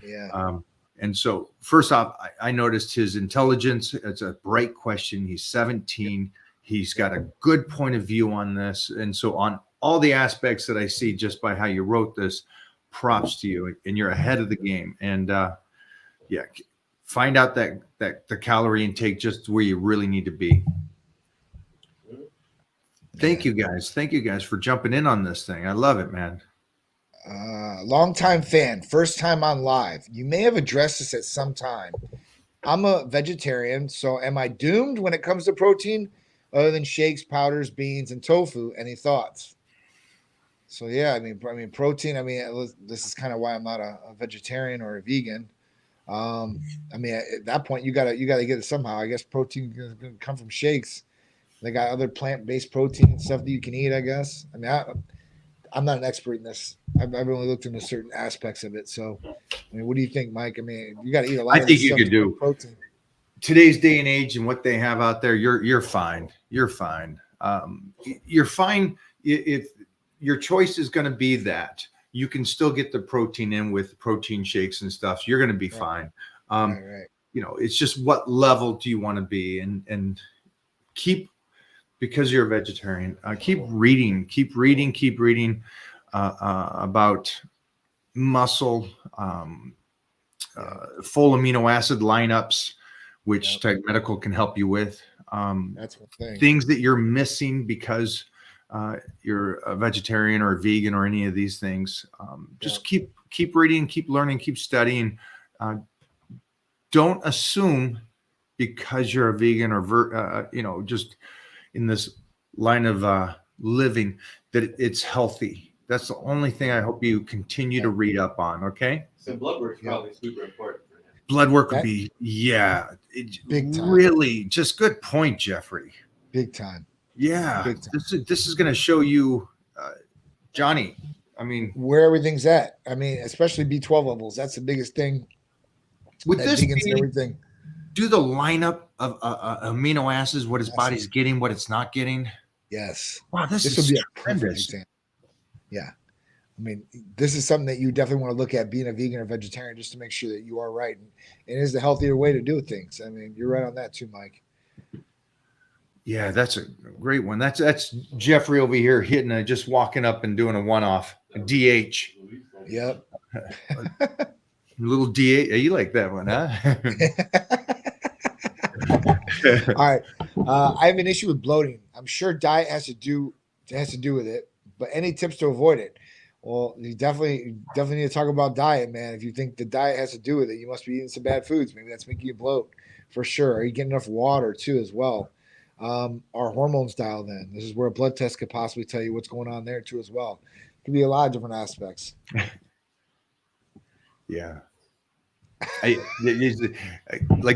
Yeah. And so first off, I noticed his intelligence. It's a bright question. He's 17. He's got a good point of view on this. And so on all the aspects that I see just by how you wrote this, props to you, and you're ahead of the game. And find out that the calorie intake just where you really need to be. Thank you guys for jumping in on this thing. I love it, man. Longtime fan, first time on live. You may have addressed this at some time. I'm a vegetarian, so am I doomed when it comes to protein other than shakes, powders, beans, and tofu? Any thoughts? So yeah, I mean, protein. I mean, this is kind of why I'm not a vegetarian or a vegan. I mean, at that point, you gotta get it somehow. I guess protein is gonna come from shakes. They got other plant-based protein stuff that you can eat. I guess. I mean, I'm not an expert in this. I've only looked into certain aspects of it. So, I mean, what do you think, Mike? I mean, you got to eat a lot. I think you could do protein. Today's day and age and what they have out there. You're fine. You're fine. You're fine if your choice is going to be that. You can still get the protein in with protein shakes and stuff. You're going to be fine. Right. It's just what level do you want to be, and keep, because you're a vegetarian, keep reading about muscle, full amino acid lineups, which Type Medical can help you with. That's one thing. Things that you're missing because you're a vegetarian or a vegan or any of these things. Just keep reading, keep learning, keep studying. Don't assume because you're a vegan or just in this line of living that it's healthy. That's the only thing I hope you continue to read up on. Okay. So blood work is probably super important for him. Blood work would be, big time. Really, just good point, Jeffrey. Big time. Yeah. Big time. This is going to show you, Johnny. I mean, where everything's at. I mean, especially B12 levels. That's the biggest thing. Would this and everything? Do the lineup of amino acids, what his body's getting, what it's not getting? Yes. Wow, this would be a tremendous. perfect example. Yeah. I mean, this is something that you definitely want to look at, being a vegan or vegetarian, just to make sure that you are right. And it is the healthier way to do things. I mean, you're right on that too, Mike. Yeah, that's a great one. That's Jeffrey over here just walking up and doing a one-off, a DH. Yep. A little DH. You like that one, huh? All right. I have an issue with bloating. I'm sure diet has to do with it, but any tips to avoid it? Well, you definitely need to talk about diet, man. If you think the diet has to do with it, you must be eating some bad foods. Maybe that's making you bloat for sure. Are you getting enough water too as well? Are hormones dialed in? This is where a blood test could possibly tell you what's going on there too as well. It could be a lot of different aspects. Yeah. Like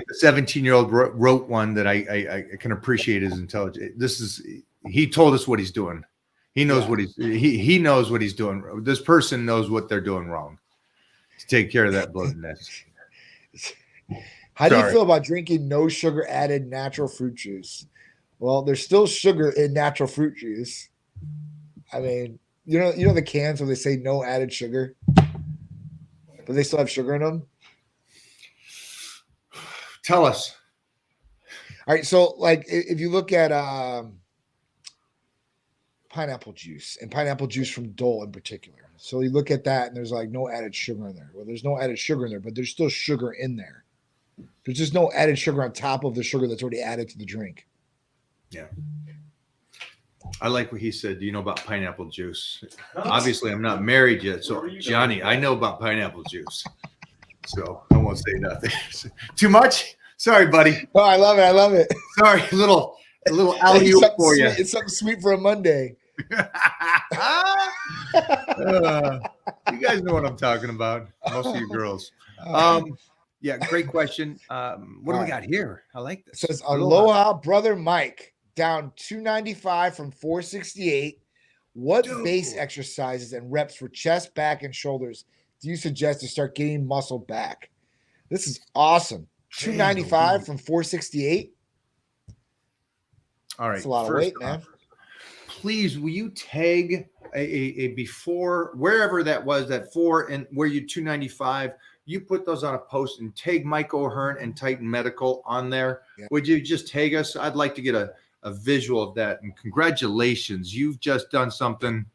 the 17-year-old wrote one that I can appreciate his intelligence. He told us what he's doing. He knows what he knows what he's doing. This person knows what they're doing wrong to take care of that bloatedness. How do you feel about drinking no sugar added natural fruit juice? Well, there's still sugar in natural fruit juice. I mean, you know the cans where they say no added sugar, but they still have sugar in them. Tell us. All right, so like if you look at pineapple juice, and pineapple juice from Dole in particular. So you look at that and there's like no added sugar in there. Well, there's no added sugar in there, but there's still sugar in there. There's just no added sugar on top of the sugar that's already added to the drink. Yeah. I like what he said. Do you know about pineapple juice? Obviously, I'm not married yet. So, Johnny, I know about pineapple juice. So I won't say nothing. Too much? Sorry, buddy. Oh, I love it. I love it. Sorry, a little alley-oop for you. It's something sweet for a Monday. You guys know what I'm talking about. Most of you girls. Yeah, great question. What do we got here? I like this. It says Aloha brother Mike, down 295 from 468. What base exercises and reps for chest, back, and shoulders do you suggest to start getting muscle back? This is awesome. 295 from 468. All right. That's a lot of weight, man. Please, will you tag a before, wherever that was, that 4 and where you 295, you put those on a post and tag Mike O'Hearn and Titan Medical on there. Yeah. Would you just tag us? I'd like to get a visual of that. And congratulations. You've just done something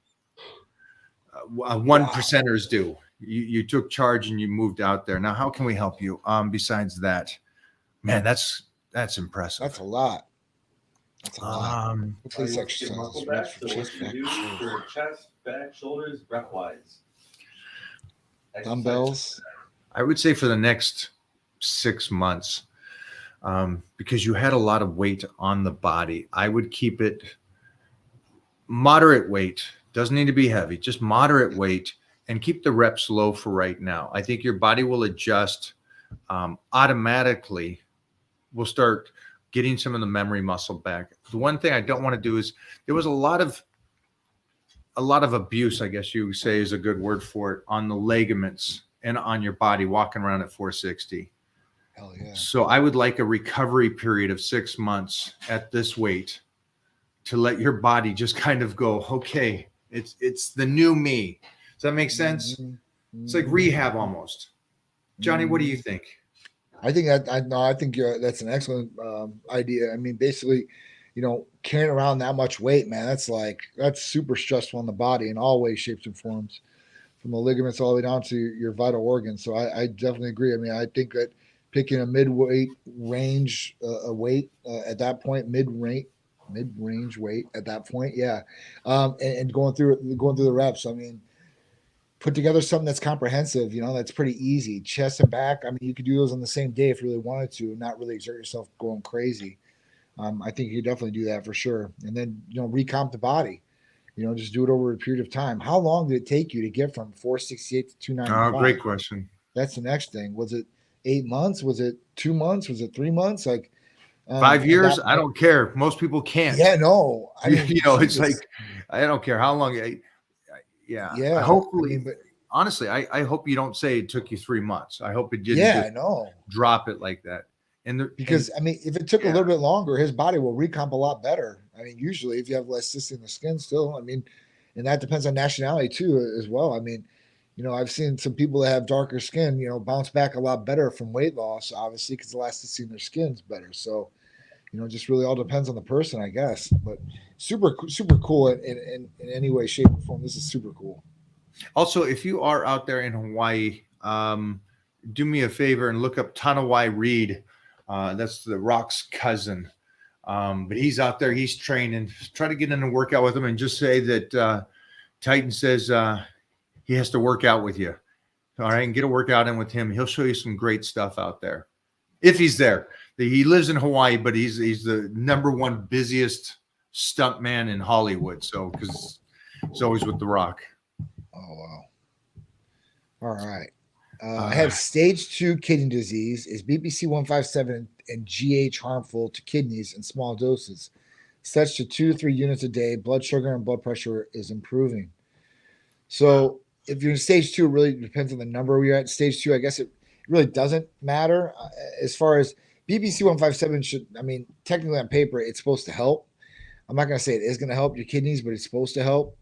one percenters do. You took charge and you moved out there. Now, how can we help you? Besides that, man, that's impressive. That's a lot. That's a lot. Please exercise. Muscle back, so what you do for chest, back, shoulders, rep wise. Dumbbells. I would say for the next 6 months, because you had a lot of weight on the body, I would keep it moderate weight. Doesn't need to be heavy, just moderate weight, and keep the reps low for right now. I think your body will adjust automatically. We'll start getting some of the memory muscle back. The one thing I don't want to do is there was a lot of abuse, I guess you would say is a good word for it, on the ligaments and on your body walking around at 460. Hell yeah. So I would like a recovery period of 6 months at this weight to let your body just kind of go, okay, it's the new me. Does that make sense? Mm-hmm. It's like rehab almost. Johnny, what do you think? I think that's an excellent idea. I mean, basically, carrying around that much weight, man, that's super stressful on the body in all ways, shapes, and forms, from the ligaments all the way down to your vital organs. So I definitely agree. I mean, I think that picking a mid-weight range, weight at that point, mid-range weight at that point, yeah, and going through the reps. I mean, put together something that's comprehensive, that's pretty easy. Chest and back, I mean, you could do those on the same day if you really wanted to, and not really exert yourself going crazy. I think you could definitely do that for sure. And then, recomp the body, just do it over a period of time. How long did it take you to get from 468 to 295? Oh, great question. That's the next thing. Was it 8 months? Was it 2 months? Was it 3 months? 5 years? I don't care. Most people can't. Yeah, no. I mean, it's like, I don't care how long. Yeah. Hopefully, honestly, I hope you don't say it took you 3 months. I hope it didn't drop it like that. Because if it took a little bit longer, his body will recomp a lot better. I mean, usually if you have elasticity in the skin still, and that depends on nationality too, as well. I mean, I've seen some people that have darker skin, bounce back a lot better from weight loss, obviously, because elasticity in their skin's better. So, just really all depends on the person, I guess. But super, super cool in any way, shape, or form. This is super cool. Also, if you are out there in Hawaii, do me a favor and look up Tanawai Reed. That's the Rock's cousin. But he's out there, he's training. Try to get in a workout with him and just say that Titan says he has to work out with you. All right, and get a workout in with him. He'll show you some great stuff out there. If he's there. He lives in Hawaii, but he's the #1 busiest stunt man in Hollywood. So, because he's always with The Rock. Oh, wow. All right. I have stage 2 kidney disease. Is BPC 157 and GH harmful to kidneys in small doses? Such to 2 to 3 units a day. Blood sugar and blood pressure is improving. So if you're in stage 2, it really depends on the number you're at. Stage 2, I guess it really doesn't matter. As far as BPC 157 technically on paper, it's supposed to help. I'm not going to say it is going to help your kidneys, but it's supposed to help.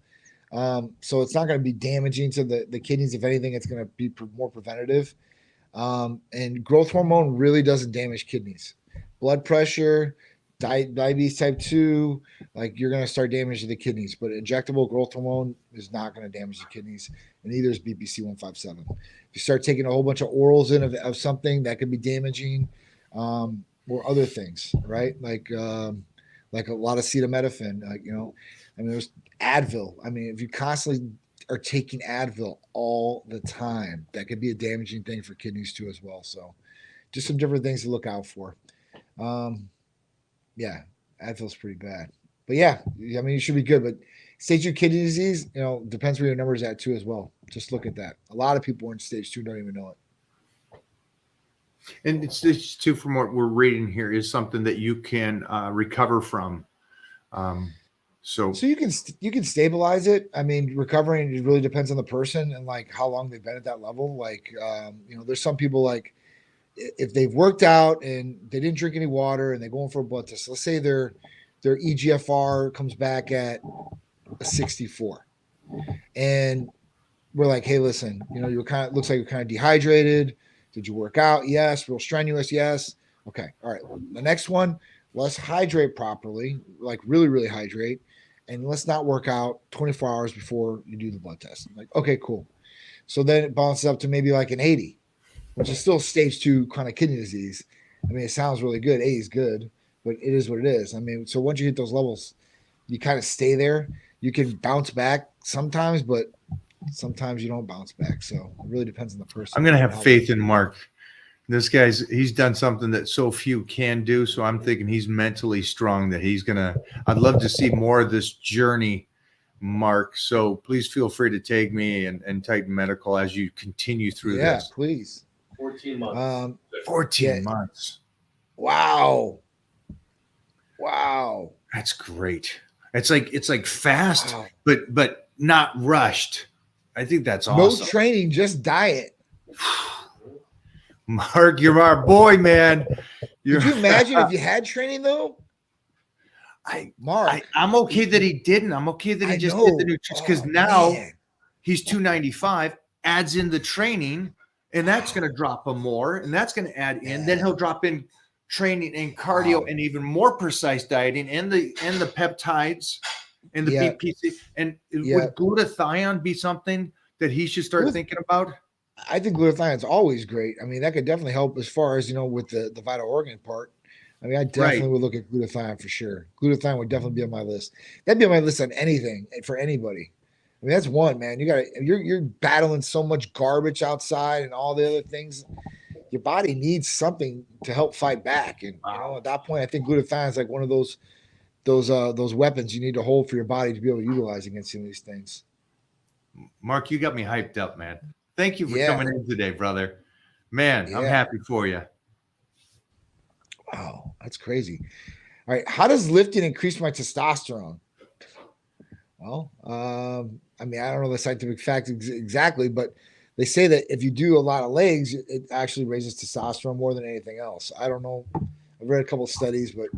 So it's not going to be damaging to the kidneys. If anything, it's going to be more preventative. And growth hormone really doesn't damage kidneys. Blood pressure, diabetes type 2, like you're going to start damaging the kidneys. But injectable growth hormone is not going to damage the kidneys, and neither is BPC 157. If you start taking a whole bunch of orals in of something, that could be damaging, or other things, right? Like a lot of acetaminophen, I mean, there's Advil. I mean, if you constantly are taking Advil all the time, that could be a damaging thing for kidneys too as well. So just some different things to look out for. Yeah, Advil's pretty bad. But yeah, I mean, you should be good. But stage 2 kidney disease, depends where your number's at too as well. Just look at that. A lot of people in stage 2 don't even know it. And stage 2, from what we're reading here, is something that you can recover from. So you can stabilize it. I mean, recovering, it really depends on the person and like how long they've been at that level. Like, there's some people, like, if they've worked out and they didn't drink any water and they're going for a blood test, let's say their EGFR comes back at a 64, and we're like, hey, listen, looks like you're kind of dehydrated. Did you work out? Yes. Real strenuous? Yes. Okay. All right. The next one, let's hydrate properly, like really, really hydrate, and let's not work out 24 hours before you do the blood test. I'm like, okay, cool. So then it balances up to maybe like an 80, which is still stage 2 chronic kidney disease. I mean, it sounds really good. 80 is good, but it is what it is. I mean, so once you hit those levels, you kind of stay there. You can bounce back sometimes, but sometimes you don't bounce back. So it really depends on the person. I'm going to have faith in Mark. This he's done something that so few can do. So I'm thinking he's mentally strong, that I'd love to see more of this journey, Mark. So please feel free to take me and Titan Medical as you continue through this. Yeah, please. 14 months. 14 months. Wow. That's great. It's like fast, Wow. but not rushed. I think that's No awesome. training, just diet. Mark, you're our boy, man. Could you imagine if you had training though? Mark, I'm okay that he didn't. I'm okay that he did the nutrition, because now he's 295, adds in the training, and that's going to drop him more, and that's going to add in. Then he'll drop in training and cardio and even more precise dieting and the peptides and the BPC. And would glutathione be something that he should start thinking about? I think glutathione is always great. I mean, that could definitely help as far as, with the vital organ part. I mean, I definitely would look at glutathione for sure. Glutathione would definitely be on my list. That'd be on my list on anything for anybody. I mean, that's one, man. You're battling so much garbage outside and all the other things. Your body needs something to help fight back. And at that point, I think glutathione is like one of those weapons you need to hold for your body to be able to utilize against some of these things. Mark, you got me hyped up, man. Thank you for coming in today, brother. Man, I'm happy for you. Wow, that's crazy. All right, how does lifting increase my testosterone? Well, I mean, I don't know the scientific facts exactly, but they say that if you do a lot of legs, it actually raises testosterone more than anything else. I don't know. I've read a couple of studies, but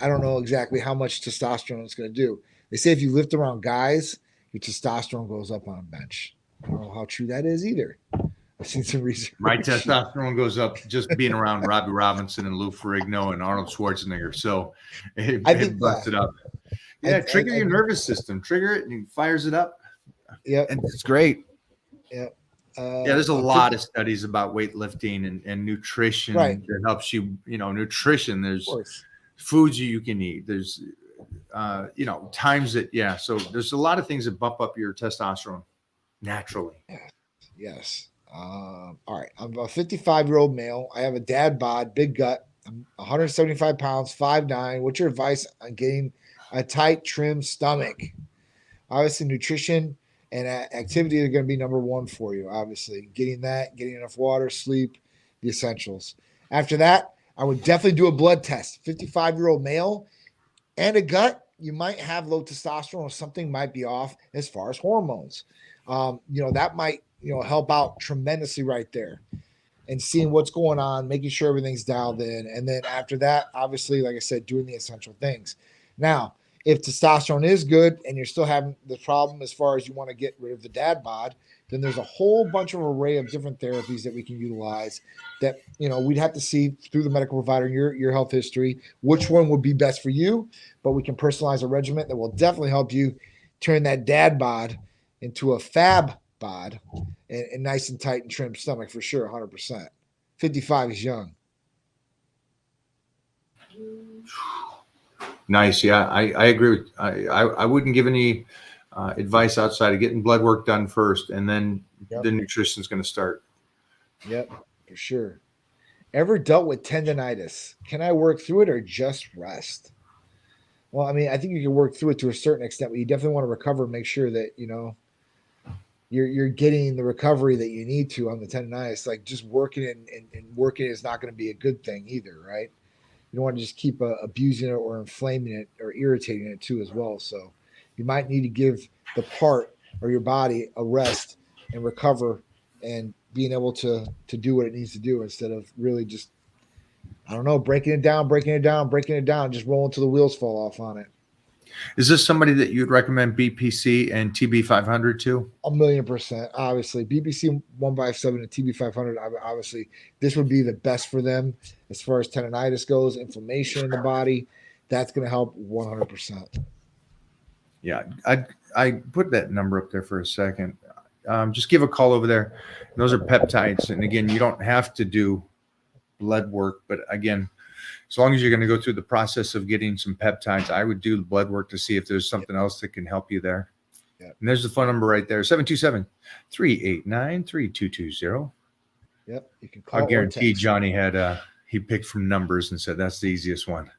I don't know exactly how much testosterone it's going to do. They say if you lift around guys, your testosterone goes up on a bench. I don't know how true that is either. I've seen some research. My testosterone goes up just being around Robbie Robinson and Lou Ferrigno and Arnold Schwarzenegger. So it busts it up. Yeah, trigger your nervous system. Trigger it and it fires it up. Yeah, and it's great. Yeah. There's a lot of studies about weightlifting and nutrition that helps you. Nutrition. There's foods you can eat. There's times that so there's a lot of things that bump up your testosterone naturally. Yes. All right. I'm a 55-year-old male. I have a dad bod, big gut. I'm 175 pounds, 5'9". What's your advice on getting a tight, trim stomach? Obviously, nutrition and activity are going to be number one for you. Obviously, getting enough water, sleep, the essentials. After that, I would definitely do a blood test. 55-year-old male and a gut, you might have low testosterone or something might be off as far as hormones. That might, help out tremendously right there, and seeing what's going on, making sure everything's dialed in. And then after that, obviously, like I said, doing the essential things. Now, if testosterone is good and you're still having the problem as far as you want to get rid of the dad bod, then there's a whole bunch of array of different therapies that we can utilize that, we'd have to see through the medical provider and your health history, which one would be best for you. But we can personalize a regimen that will definitely help you turn that dad bod into a fab bod and nice and tight and trim stomach for sure, 100%. 55 is young. Nice. Yeah, I agree with. I wouldn't give any advice outside of getting blood work done first, and then the nutrition's going to start. Yep, for sure. Ever dealt with tendonitis? Can I work through it or just rest? Well, I mean, I think you can work through it to a certain extent, but you definitely want to recover and make sure that, you're getting the recovery that you need to on the tendonitis. Like just working it and working it is not going to be a good thing either, right? You don't want to just keep abusing it or inflaming it or irritating it too as well. So you might need to give the part or your body a rest and recover and being able to do what it needs to do instead of really just, I don't know, breaking it down, just rolling till the wheels fall off on it. Is this somebody that you'd recommend BPC and TB 500 to? 1,000,000%. Obviously, BPC 157 and TB 500. Obviously, this would be the best for them as far as tendonitis goes, inflammation in the body. That's going to help 100%. Yeah, I put that number up there for a second. Just give a call over there. Those are peptides, and again, you don't have to do blood work, but again, as long as you're going to go through the process of getting some peptides, I would do the blood work to see if there's something else that can help you there. Yep. And there's the phone number right there, 727-389-3220. Yep, you can call. I guarantee Johnny had he picked from numbers and said that's the easiest one.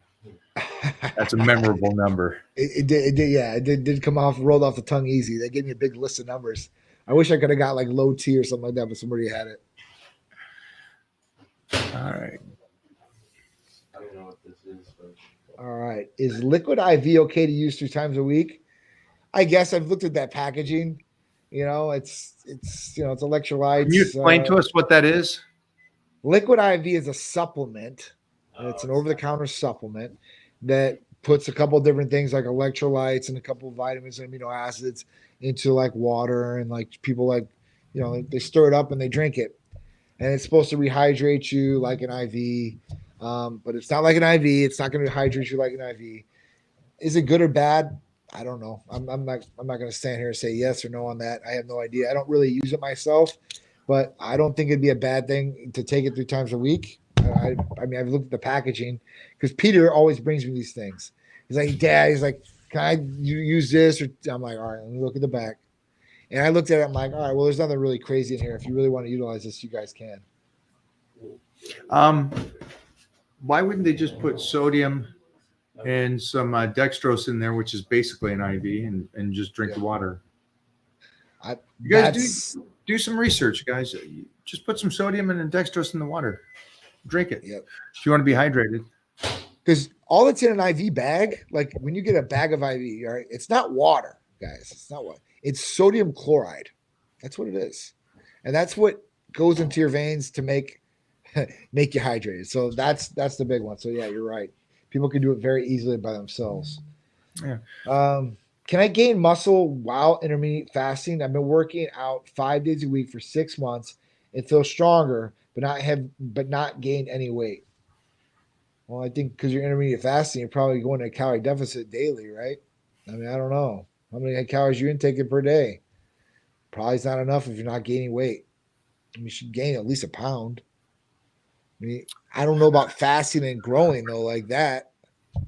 That's a memorable number. It did, yeah. It did come off, rolled off the tongue easy. They gave me a big list of numbers. I wish I could have got like low T or something like that, but somebody had it. All right. I don't know what this is, but all right. Is liquid IV okay to use 3 times a week? I guess I've looked at that packaging. It's electrolytes. Can you explain to us what that is? Liquid IV is a supplement. It's an over-the-counter supplement that puts a couple of different things like electrolytes and a couple of vitamins and amino acids into like water, and like people like, they stir it up and they drink it, and it's supposed to rehydrate you like an IV, but it's not like an IV. It's not going to hydrate you like an IV. Is it good or bad? I don't know. I'm not going to stand here and say yes or no on that. I have no idea. I don't really use it myself, but I don't think it'd be a bad thing to take it 3 times a week. I mean, I've looked at the packaging because Peter always brings me these things. He's like, Dad, he's like, can I use this? Or I'm like, all right, let me look at the back. And I looked at it. I'm like, all right, well, there's nothing really crazy in here. If you really want to utilize this, you guys can. Why wouldn't they just put sodium and some dextrose in there, which is basically an IV, and just drink the water? You guys do some research, guys. Just put some sodium and dextrose in the water. Drink it. Yep. If you want to be hydrated. Because all that's in an IV bag, like when you get a bag of IV, all right, it's not water, guys. It's not water. It's sodium chloride. That's what it is. And that's what goes into your veins to make you hydrated. So that's the big one. So yeah, you're right. People can do it very easily by themselves. Yeah. Can I gain muscle while intermittent fasting? I've been working out 5 days a week for 6 months and feel stronger, but not gain any weight. Well, I think because you're intermediate fasting, you're probably going to a calorie deficit daily, right? I mean, I don't know how many calories you're intaking per day. Probably not enough if you're not gaining weight. I mean, you should gain at least a pound. I mean, I don't know about fasting and growing though, like that. I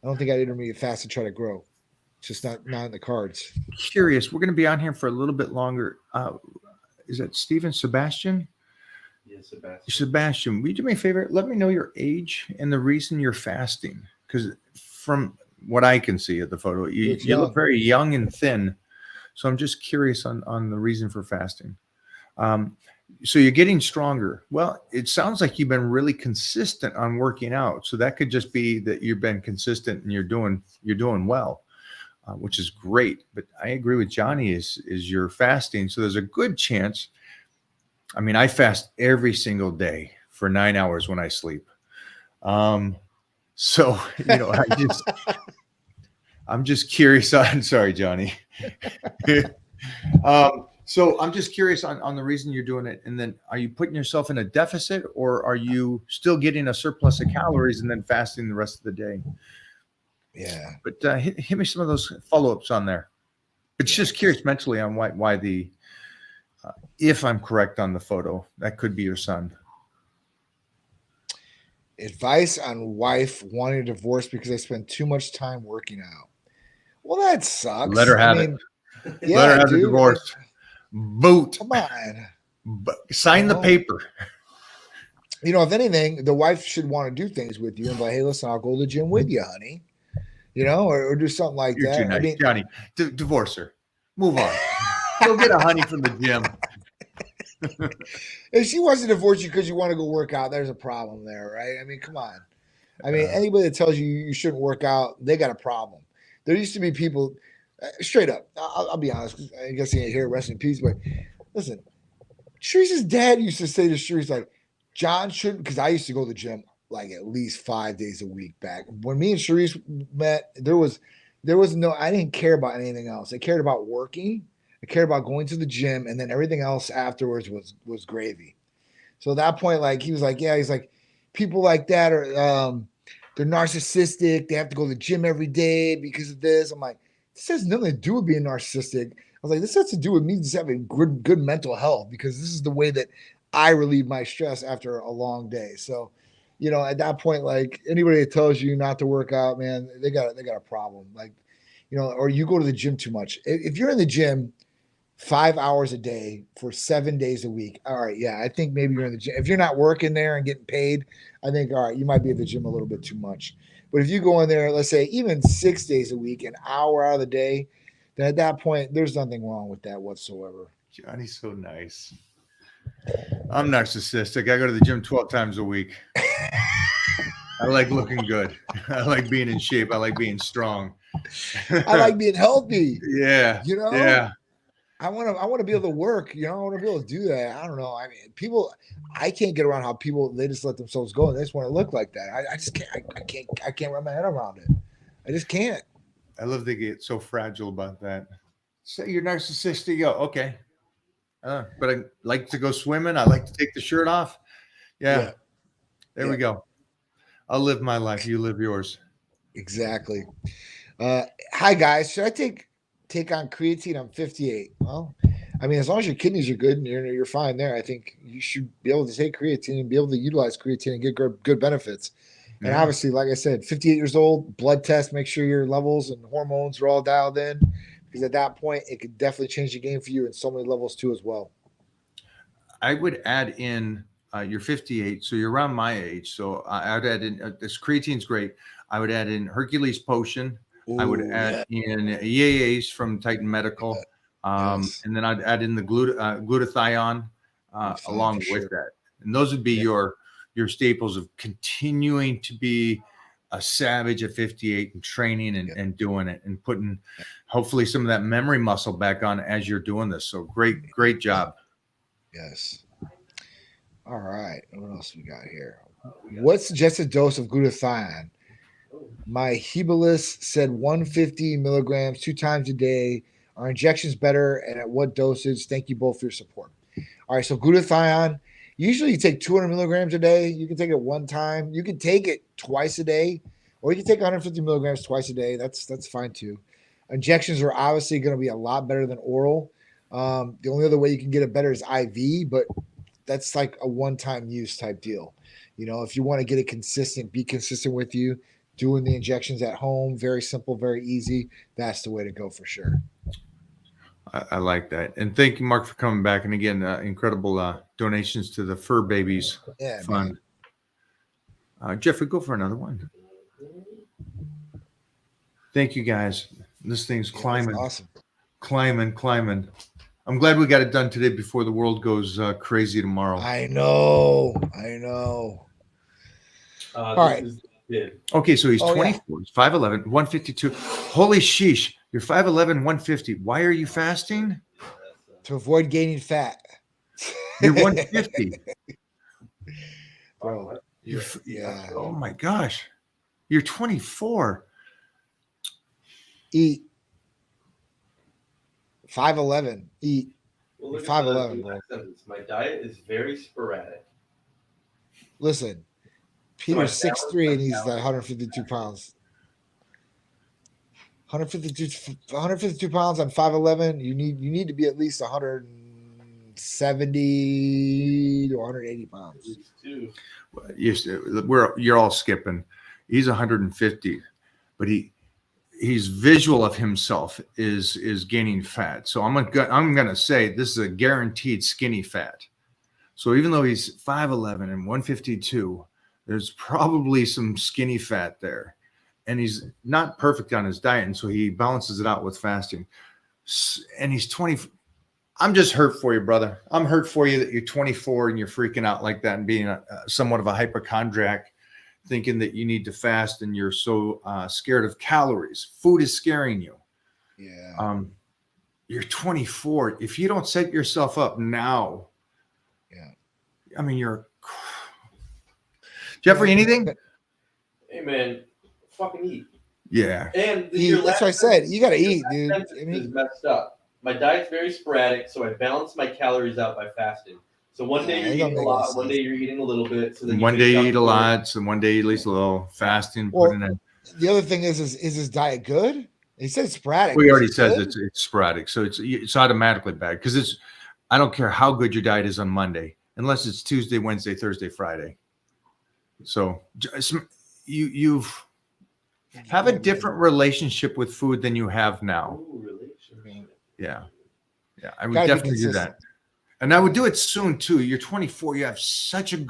don't think I'd intermediate fast to try to grow. It's just not in the cards. Curious. We're going to be on here for a little bit longer. Is that Sebastian? Yes, Sebastian. Sebastian, will you do me a favor? Let me know your age and the reason you're fasting. Because from what I can see of the photo, you look very young and thin. So I'm just curious on the reason for fasting. So you're getting stronger. Well, it sounds like you've been really consistent on working out. So that could just be that you've been consistent and you're doing well, which is great. But I agree with Johnny is you're fasting. So there's a good chance. I mean, I fast every single day for 9 hours when I sleep. So, I'm just curious. I'm sorry, Johnny. So I'm just curious on the reason you're doing it. And then are you putting yourself in a deficit, or are you still getting a surplus of calories and then fasting the rest of the day? Yeah. But hit me some of those follow-ups on there. But Yes. just curious mentally on why the, if I'm correct on the photo, that could be your son. Advice on wife wanting a divorce because I spend too much time working out. Well, that sucks. Let her have it. Yeah, Let her have the dude. divorce. Boot. Come on. Sign the paper. If anything, the wife should want to do things with you and be like, hey, listen, I'll go to the gym with you, honey. Or do something like You're that. too nice, Johnny. Divorce her. Move on. Go get a honey from the gym. If she wants to divorce you because you want to go work out, there's a problem there, right? I mean, come on. I mean, anybody that tells you you shouldn't work out, they got a problem. There used to be people, straight up, I'll be honest, I guess you ain't here, rest in peace, but listen, Teresa's dad used to say to Teresa, like, John shouldn't, because I used to go to the gym like at least 5 days a week back. When me and Sharice met, there was no, I didn't care about anything else. I cared about working. I cared about going to the gym, and then everything else afterwards was gravy. So at that point, like, he was like, yeah, he's like, people like that are they're narcissistic. They have to go to the gym every day because of this. I'm like, this has nothing to do with being narcissistic. I was like, this has to do with me just having good mental health, because this is the way that I relieve my stress after a long day. So, at that point, like, anybody that tells you not to work out, man, they got a problem. Like, or you go to the gym too much. If you're in the gym 5 hours a day for 7 days a week, all right, yeah, I think maybe you're in the gym. If you're not working there and getting paid, I think, all right, you might be at the gym a little bit too much. But if you go in there, let's say even 6 days a week, an hour out of the day, then at that point, there's nothing wrong with that whatsoever. Johnny's so nice. I'm narcissistic. I go to the gym 12 times a week. I like looking good. I like being in shape. I like being strong. I like being healthy. Yeah. Yeah. I want to be able to work. I want to be able to do that. I don't know. I mean, I can't get around how people, they just let themselves go and they just want to look like that. I just can't. I can't wrap my head around it. I just can't. I love they get so fragile about that. Say you're narcissistic. Yo, okay. But I like to go swimming. I like to take the shirt off. Yeah. There we go. I'll live my life. You live yours. Exactly. Hi guys. Should I take on creatine? I'm 58. Well, I mean, as long as your kidneys are good and you're fine there, I think you should be able to take creatine and be able to utilize creatine and get good benefits. And obviously, like I said, 58 years old, blood test, make sure your levels and hormones are all dialed in, because at that point, it could definitely change the game for you in so many levels too as well. I would add in, you're 58, so you're around my age. So I would add in, this creatine's great. I would add in Hercules Potion. Ooh, I would add in EAAs from Titan Medical. And then I'd add in the glutathione along with that. And those would be your staples of continuing to be a savage at 58 and training and doing it and putting hopefully some of that memory muscle back on as you're doing this. So great job. Yes. All right. What else we got here? What's suggested dose of glutathione? My hebalist said 150 milligrams 2 times a day. Are injections better, and at what dosage? Thank you both for your support. All right. So glutathione, usually you take 200 milligrams a day. You can take it one time. You can take it twice a day, or you can take 150 milligrams twice a day. That's fine too. Injections are obviously going to be a lot better than oral. The only other way you can get it better is IV, but that's like a one-time use type deal. If you want to get it consistent, be consistent with you, doing the injections at home, very simple, very easy. That's the way to go for sure. I like that. And thank you, Mark, for coming back. And again, incredible donations to the Fur Babies Fund. Jeffrey, go for another one. Thank you, guys. This thing's climbing. Awesome. Climbing. I'm glad we got it done today before the world goes crazy tomorrow. I know. All right. Okay, so he's 24. He's 5'11", 152. Holy sheesh. You're 5'11", 150. Why are you fasting? To avoid gaining fat. You're 150. Bro, Oh, my gosh. You're 24. Eat. 5'11". Eat. Well, You're look at the 5'11", bro. last sentence. My diet is very sporadic. Listen, So I Peter's balance 6'3" my and he's calories. 152 pounds. 152 pounds on 5'11". You need to be at least 170 to 180 pounds. These two. You're all skipping. He's 150, but he's visual of himself is gaining fat. So I'm gonna say this is a guaranteed skinny fat. So even though he's 5'11" and 152, there's probably some skinny fat there, and he's not perfect on his diet, and so he balances it out with fasting. And he's 20. I'm just hurt for you, brother. I'm hurt for you that you're 24 and you're freaking out like that and being somewhat of a hypochondriac, thinking that you need to fast and you're so scared of calories. Food is scaring you. Yeah. You're 24. If you don't set yourself up now, I mean, you're Jeffrey. Anything? Hey man, fucking eat. Yeah. And That's what I said. You gotta eat, dude. I mean, is messed up. My diet's very sporadic, so I balance my calories out by fasting. So one day you're eating a lot, one day you're eating a little bit. So then one day you eat a lot, so one day you eat a little fasting. Well, putting in. The other thing is his diet good? He said sporadic. Well, he already says it's sporadic, so it's automatically bad because I don't care how good your diet is on Monday, unless it's Tuesday, Wednesday, Thursday, Friday. So you have a different relationship with food than you have now. Yeah, I would definitely do that, and I would do it soon too. You're 24. You have such a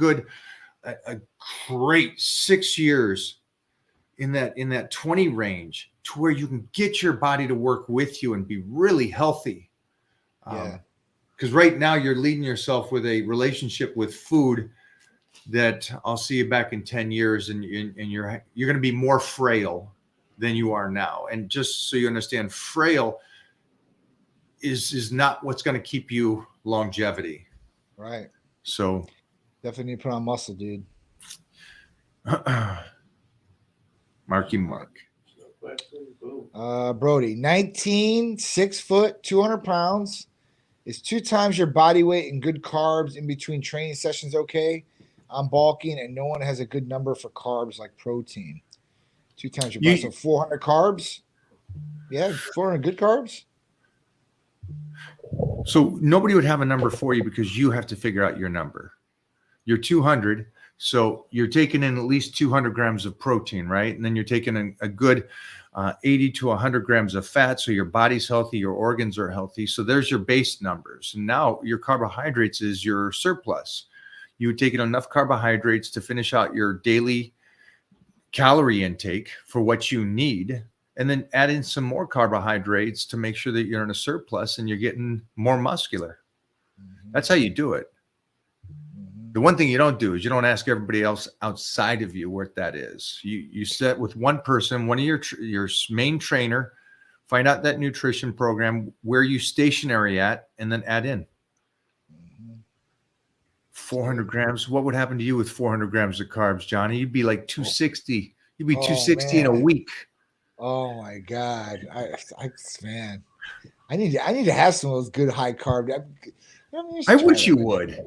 great 6 years in that 20 range to where you can get your body to work with you and be really healthy. Because right now you're leading yourself with a relationship with food that I'll see you back in 10 years and you're going to be more frail than you are now. And just so you understand, frail is not what's going to keep you longevity. Right. So definitely need to put on muscle, dude. Marky Mark. Brody, 19, 6 foot, 200 pounds. Is 2 times your body weight and good carbs in between training sessions okay? I'm bulking and no one has a good number for carbs like protein. 2 times your body. So 400 carbs? Yeah, 400 good carbs? So nobody would have a number for you because you have to figure out your number. You're 200. So you're taking in at least 200 grams of protein, right? And then you're taking a good 80 to 100 grams of fat. So your body's healthy, your organs are healthy. So there's your base numbers. And now your carbohydrates is your surplus. You would take in enough carbohydrates to finish out your daily calorie intake for what you need, and then add in some more carbohydrates to make sure that you're in a surplus and you're getting more muscular. That's how you do it. The one thing you don't do is you don't ask everybody else outside of you what that is. You set with one person, one of your main trainer, find out that nutrition program, where you stationary at, and then add in 400 grams. What would happen to you with 400 grams of carbs, Johnny? You'd be like 260. You'd be 260 in a week. Oh my God. Man, I need to have some of those good high carb. I wish you would.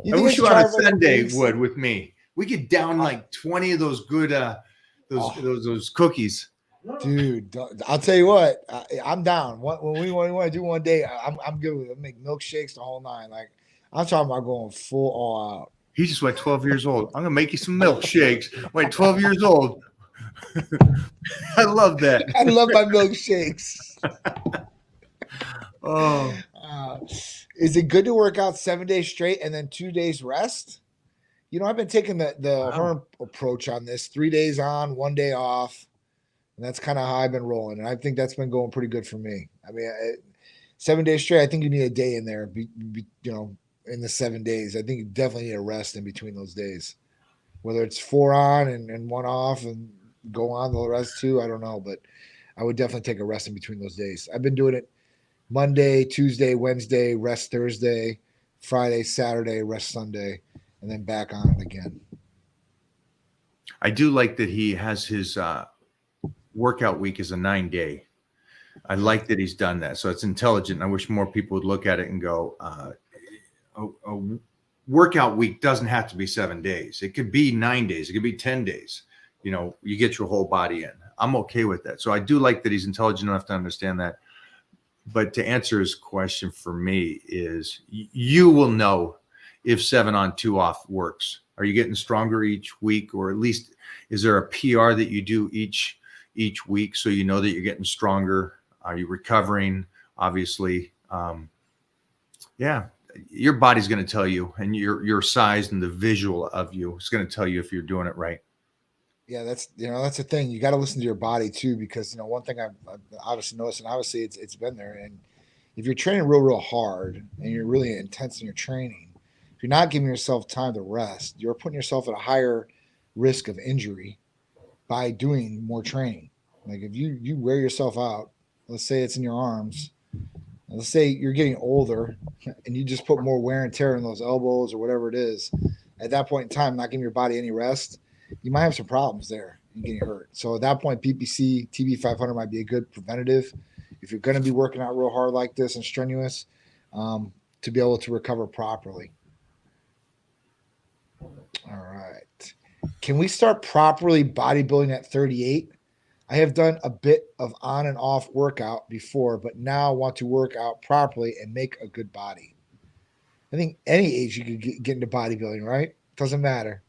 I wish you on a Sunday would with me. We could down like 20 of those good those cookies. Dude, I'll tell you what, I'm down. When we want to do one day, I'm good with it. Make milkshakes the whole nine. Like I'm talking about going full all out. He just went 12 years old. I'm gonna make you some milkshakes. Wait, 12 years old. I love that. I love my milkshakes. Is it good to work out 7 days straight and then 2 days rest? You know, I've been taking the Herm approach on this: 3 days on, 1 day off. And that's kind of how I've been rolling. And I think that's been going pretty good for me. I mean, 7 days straight, I think you need a day in there, in the 7 days. I think you definitely need a rest in between those days. Whether it's 4 on and 1 off and go on the rest too, I don't know. But I would definitely take a rest in between those days. I've been doing it Monday, Tuesday, Wednesday, rest Thursday, Friday, Saturday, rest Sunday, and then back on it again. I do like that he has his workout week is a 9-day. I like that he's done that. So it's intelligent. I wish more people would look at it and go, a workout week doesn't have to be 7 days. It could be 9 days. It could be 10 days. You know, you get your whole body in. I'm okay with that. So I do like that he's intelligent enough to understand that. But to answer his question for me is you will know if 7 on 2 off works. Are you getting stronger each week, or at least is there a PR that you do each week so you know that you're getting stronger? Are you recovering? Obviously, yeah, your body's going to tell you, and your size and the visual of you is going to tell you if you're doing it right. Yeah, that's the thing. You got to listen to your body too, because one thing I've obviously noticed, and obviously it's been there. And if you're training real hard and you're really intense in your training, if you're not giving yourself time to rest, you're putting yourself at a higher risk of injury by doing more training. Like if you wear yourself out, let's say it's in your arms, let's say you're getting older and you just put more wear and tear in those elbows or whatever it is, at that point in time, not giving your body any rest, you might have some problems there and getting hurt. So at that point, PPC, TB500 might be a good preventative if you're going to be working out real hard like this and strenuous, to be able to recover properly. All right. Can we start properly bodybuilding at 38? I have done a bit of on and off workout before, but now want to work out properly and make a good body. I think any age you could get into bodybuilding, right? Doesn't matter.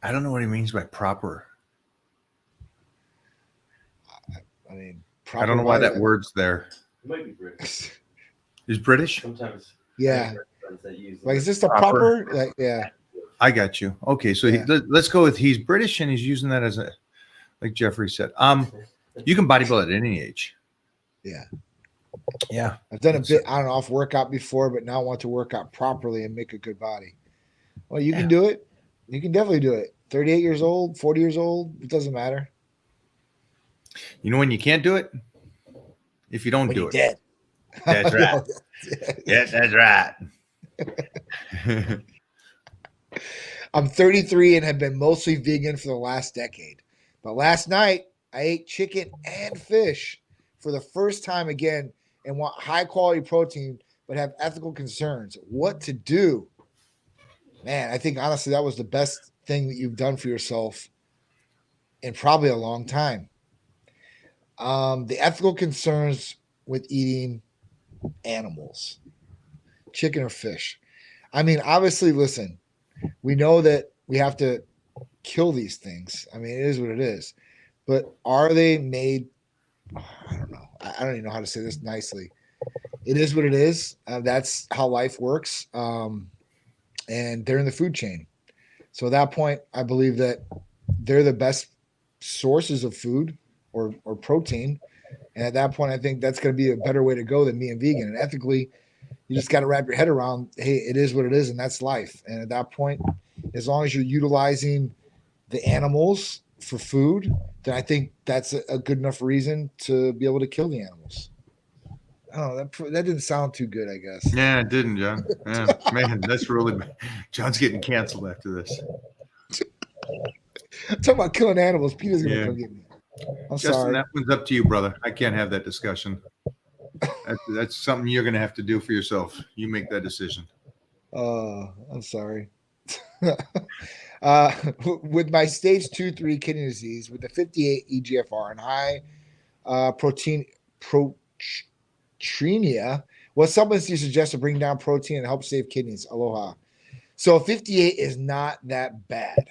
I don't know what he means by proper. I mean, I don't know why that word's there. It might be British. Is British? Sometimes. Yeah. That use Like, is this the proper? Like, yeah. I got you. Okay, so Yeah. let's go with he's British and he's using that as a, like Jeffrey said. You can bodybuild at any age. Yeah. Yeah. I've done a bit on and off workout before, but now want to work out properly and make a good body. Well, you can do it. You can definitely do it. 38 years old, 40 years old, it doesn't matter. You know when you can't do it? If you don't When do you're it. dead. That's right. Yeah, that's right. I'm 33 and have been mostly vegan for the last decade. But last night, I ate chicken and fish for the first time again and want high quality protein, but have ethical concerns. What to do? Man, I think honestly that was the best thing that you've done for yourself in probably a long time. The ethical concerns with eating animals, chicken or fish. I mean, obviously, listen, we know that we have to kill these things. I mean, it is what it is. But are they made? I don't know. I don't even know how to say this nicely. It is what it is. That's how life works. And they're in the food chain. So at that point, I believe that they're the best sources of food or protein. And at that point, I think that's going to be a better way to go than being vegan. And ethically, you just got to wrap your head around, hey, it is what it is, and that's life. And at that point, as long as you're utilizing the animals for food, then I think that's a good enough reason to be able to kill the animals. Oh, that didn't sound too good, I guess. Yeah, it didn't, John. Yeah, man, that's really bad. John's getting canceled after this. I'm talking about killing animals. Peter's going to come get me. I'm Justin, sorry. that one's up to you, brother. I can't have that discussion. That's something you're going to have to do for yourself. You make that decision. I'm sorry. With my stage 2-3 kidney disease, with the 58 EGFR and high proteinuria, what supplements do you suggest to bring down protein and help save kidneys? Aloha. So 58 is not that bad.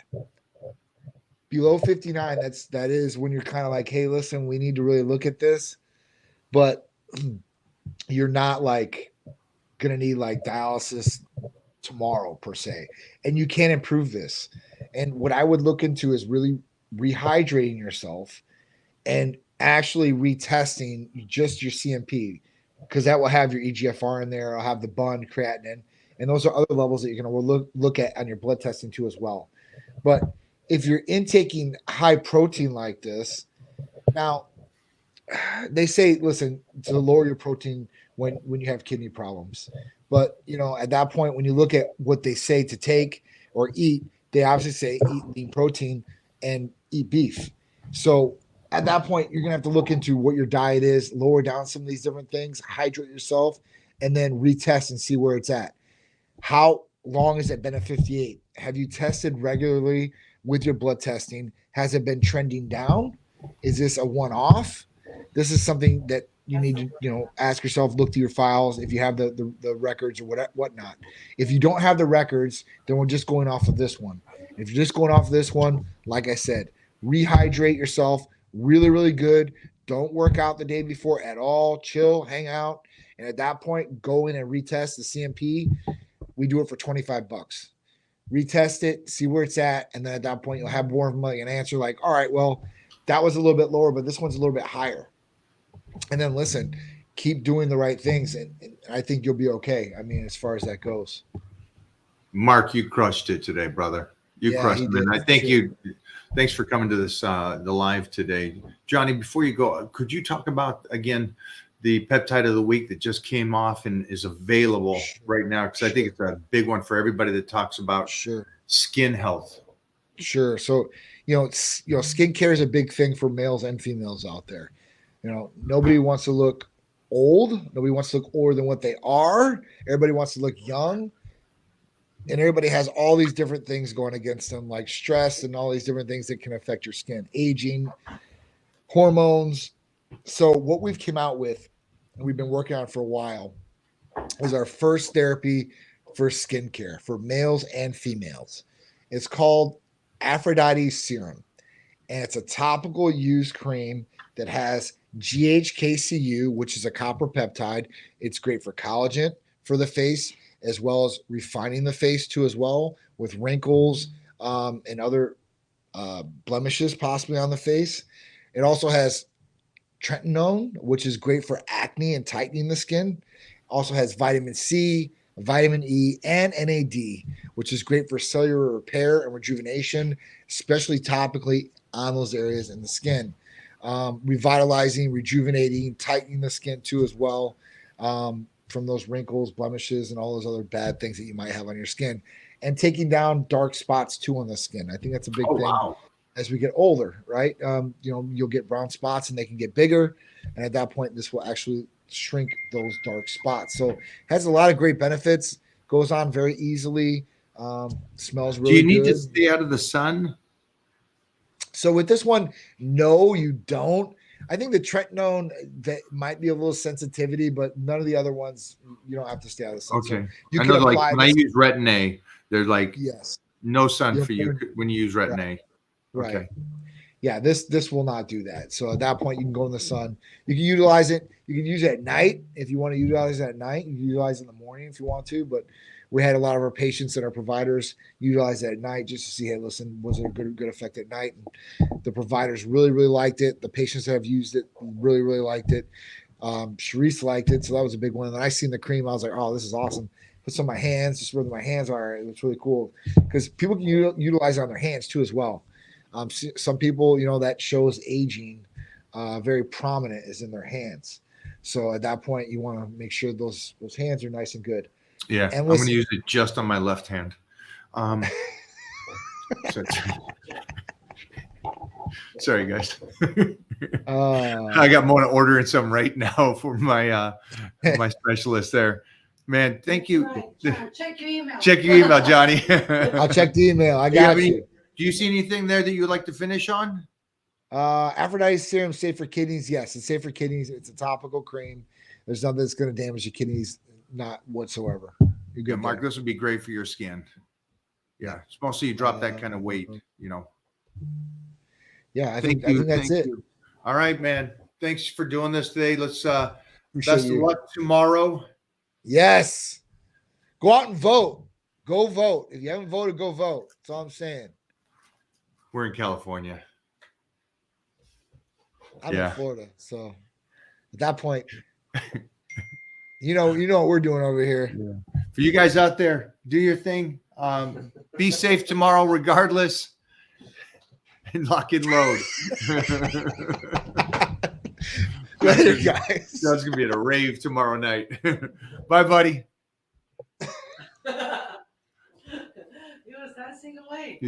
Below 59, that is when you're kind of like, hey, listen, we need to really look at this. But you're not like gonna need like dialysis tomorrow per se, and you can't improve this. And what I would look into is really rehydrating yourself and actually retesting just your CMP, because that will have your EGFR in there. I'll have the bun creatinine, and those are other levels that you're gonna look at on your blood testing too as well. But if you're intaking high protein like this, now they say, listen, to lower your protein when you have kidney problems. But, at that point, when you look at what they say to take or eat, they obviously say eat lean protein and eat beef. So at that point, you're going to have to look into what your diet is, lower down some of these different things, hydrate yourself, and then retest and see where it's at. How long has it been at 58? Have you tested regularly with your blood testing? Has it been trending down? Is this a one-off? This is something that you need to, ask yourself, look through your files if you have the records or whatnot. If you don't have the records, then we're just going off of this one. If you're just going off of this one, like I said, rehydrate yourself really, really good. Don't work out the day before at all. Chill, hang out. And at that point, go in and retest the CMP. We do it for $25. Retest it, see where it's at. And then at that point, you'll have more of an answer like, all right, well, that was a little bit lower, but this one's a little bit higher. And then listen, keep doing the right things. And I think you'll be okay. I mean, as far as that goes. Mark, you crushed it today, brother. You crushed it. And I thank you. Thanks for coming to this, the live today. Johnny, before you go, could you talk about, again, the peptide of the week that just came off and is available right now? Because I think it's a big one for everybody that talks about skin health. Sure. So, skincare is a big thing for males and females out there. Nobody wants to look old. Nobody wants to look older than what they are. Everybody wants to look young. And everybody has all these different things going against them, like stress and all these different things that can affect your skin, aging, hormones. So what we've come out with, and we've been working on for a while, is our first therapy for skincare for males and females. It's called Aphrodite Serum, and it's a topical use cream that has GHKCU, which is a copper peptide. It's great for collagen for the face, as well as refining the face too, as well, with wrinkles and other blemishes possibly on the face. It also has tretinoin, which is great for acne and tightening the skin. Also has vitamin C, vitamin E, and NAD, which is great for cellular repair and rejuvenation, especially topically on those areas in the skin. Revitalizing, rejuvenating, tightening the skin too as well, from those wrinkles, blemishes, and all those other bad things that you might have on your skin, and taking down dark spots too on the skin. I think that's a big thing. Wow. As we get older, right? You'll get brown spots and they can get bigger. And at that point, this will actually shrink those dark spots. So it has a lot of great benefits, goes on very easily, smells really good. Do you need to stay out of the sun? So with this one, no, you don't. I think the tretinoin, that might be a little sensitivity, but none of the other ones, you don't have to stay out of the sun. Okay. So you I know, like when I use Retin-A, they're like, yes, no sun for you when you use Retin-A. Right. Okay. Right. Yeah, this will not do that. So at that point, you can go in the sun. You can utilize it. You can use it at night if you want to utilize it at night. You can utilize it in the morning if you want to. But we had a lot of our patients and our providers utilize it at night just to see, hey, listen, was it a good effect at night? And the providers really, really liked it. The patients that have used it really, really liked it. Sharice liked it. So that was a big one. And then I seen the cream. I was like, oh, this is awesome. Put some on my hands, just where my hands are. It was really cool because people can utilize it on their hands too as well. Some people, that shows aging very prominent is in their hands. So at that point, you want to make sure those hands are nice and good. Yeah, I'm going to use it just on my left hand. Sorry, guys. I got Mona ordering some right now for my my specialist there. Man, thank you. Right, check your email. Check your email, Johnny. I'll check the email. I got you. Do you see anything there that you would like to finish on? Aphrodite Serum, safe for kidneys. Yes, it's safe for kidneys. It's a topical cream. There's nothing that's going to damage your kidneys, not whatsoever. You're good, Mark. This would be great for your skin. Yeah, it's mostly you drop that kind of weight, Yeah, I think that's it. You. All right, man. Thanks for doing this today. Let's best of luck tomorrow. Yes. Go out and vote. Go vote. If you haven't voted, go vote. That's all I'm saying. We're in California. I'm in Florida. So at that point, you know what we're doing over here. Yeah. For you guys out there, do your thing. Be safe tomorrow regardless. And lock and load. Later, guys. That's gonna be at a rave tomorrow night. Bye, buddy. You was dancing away.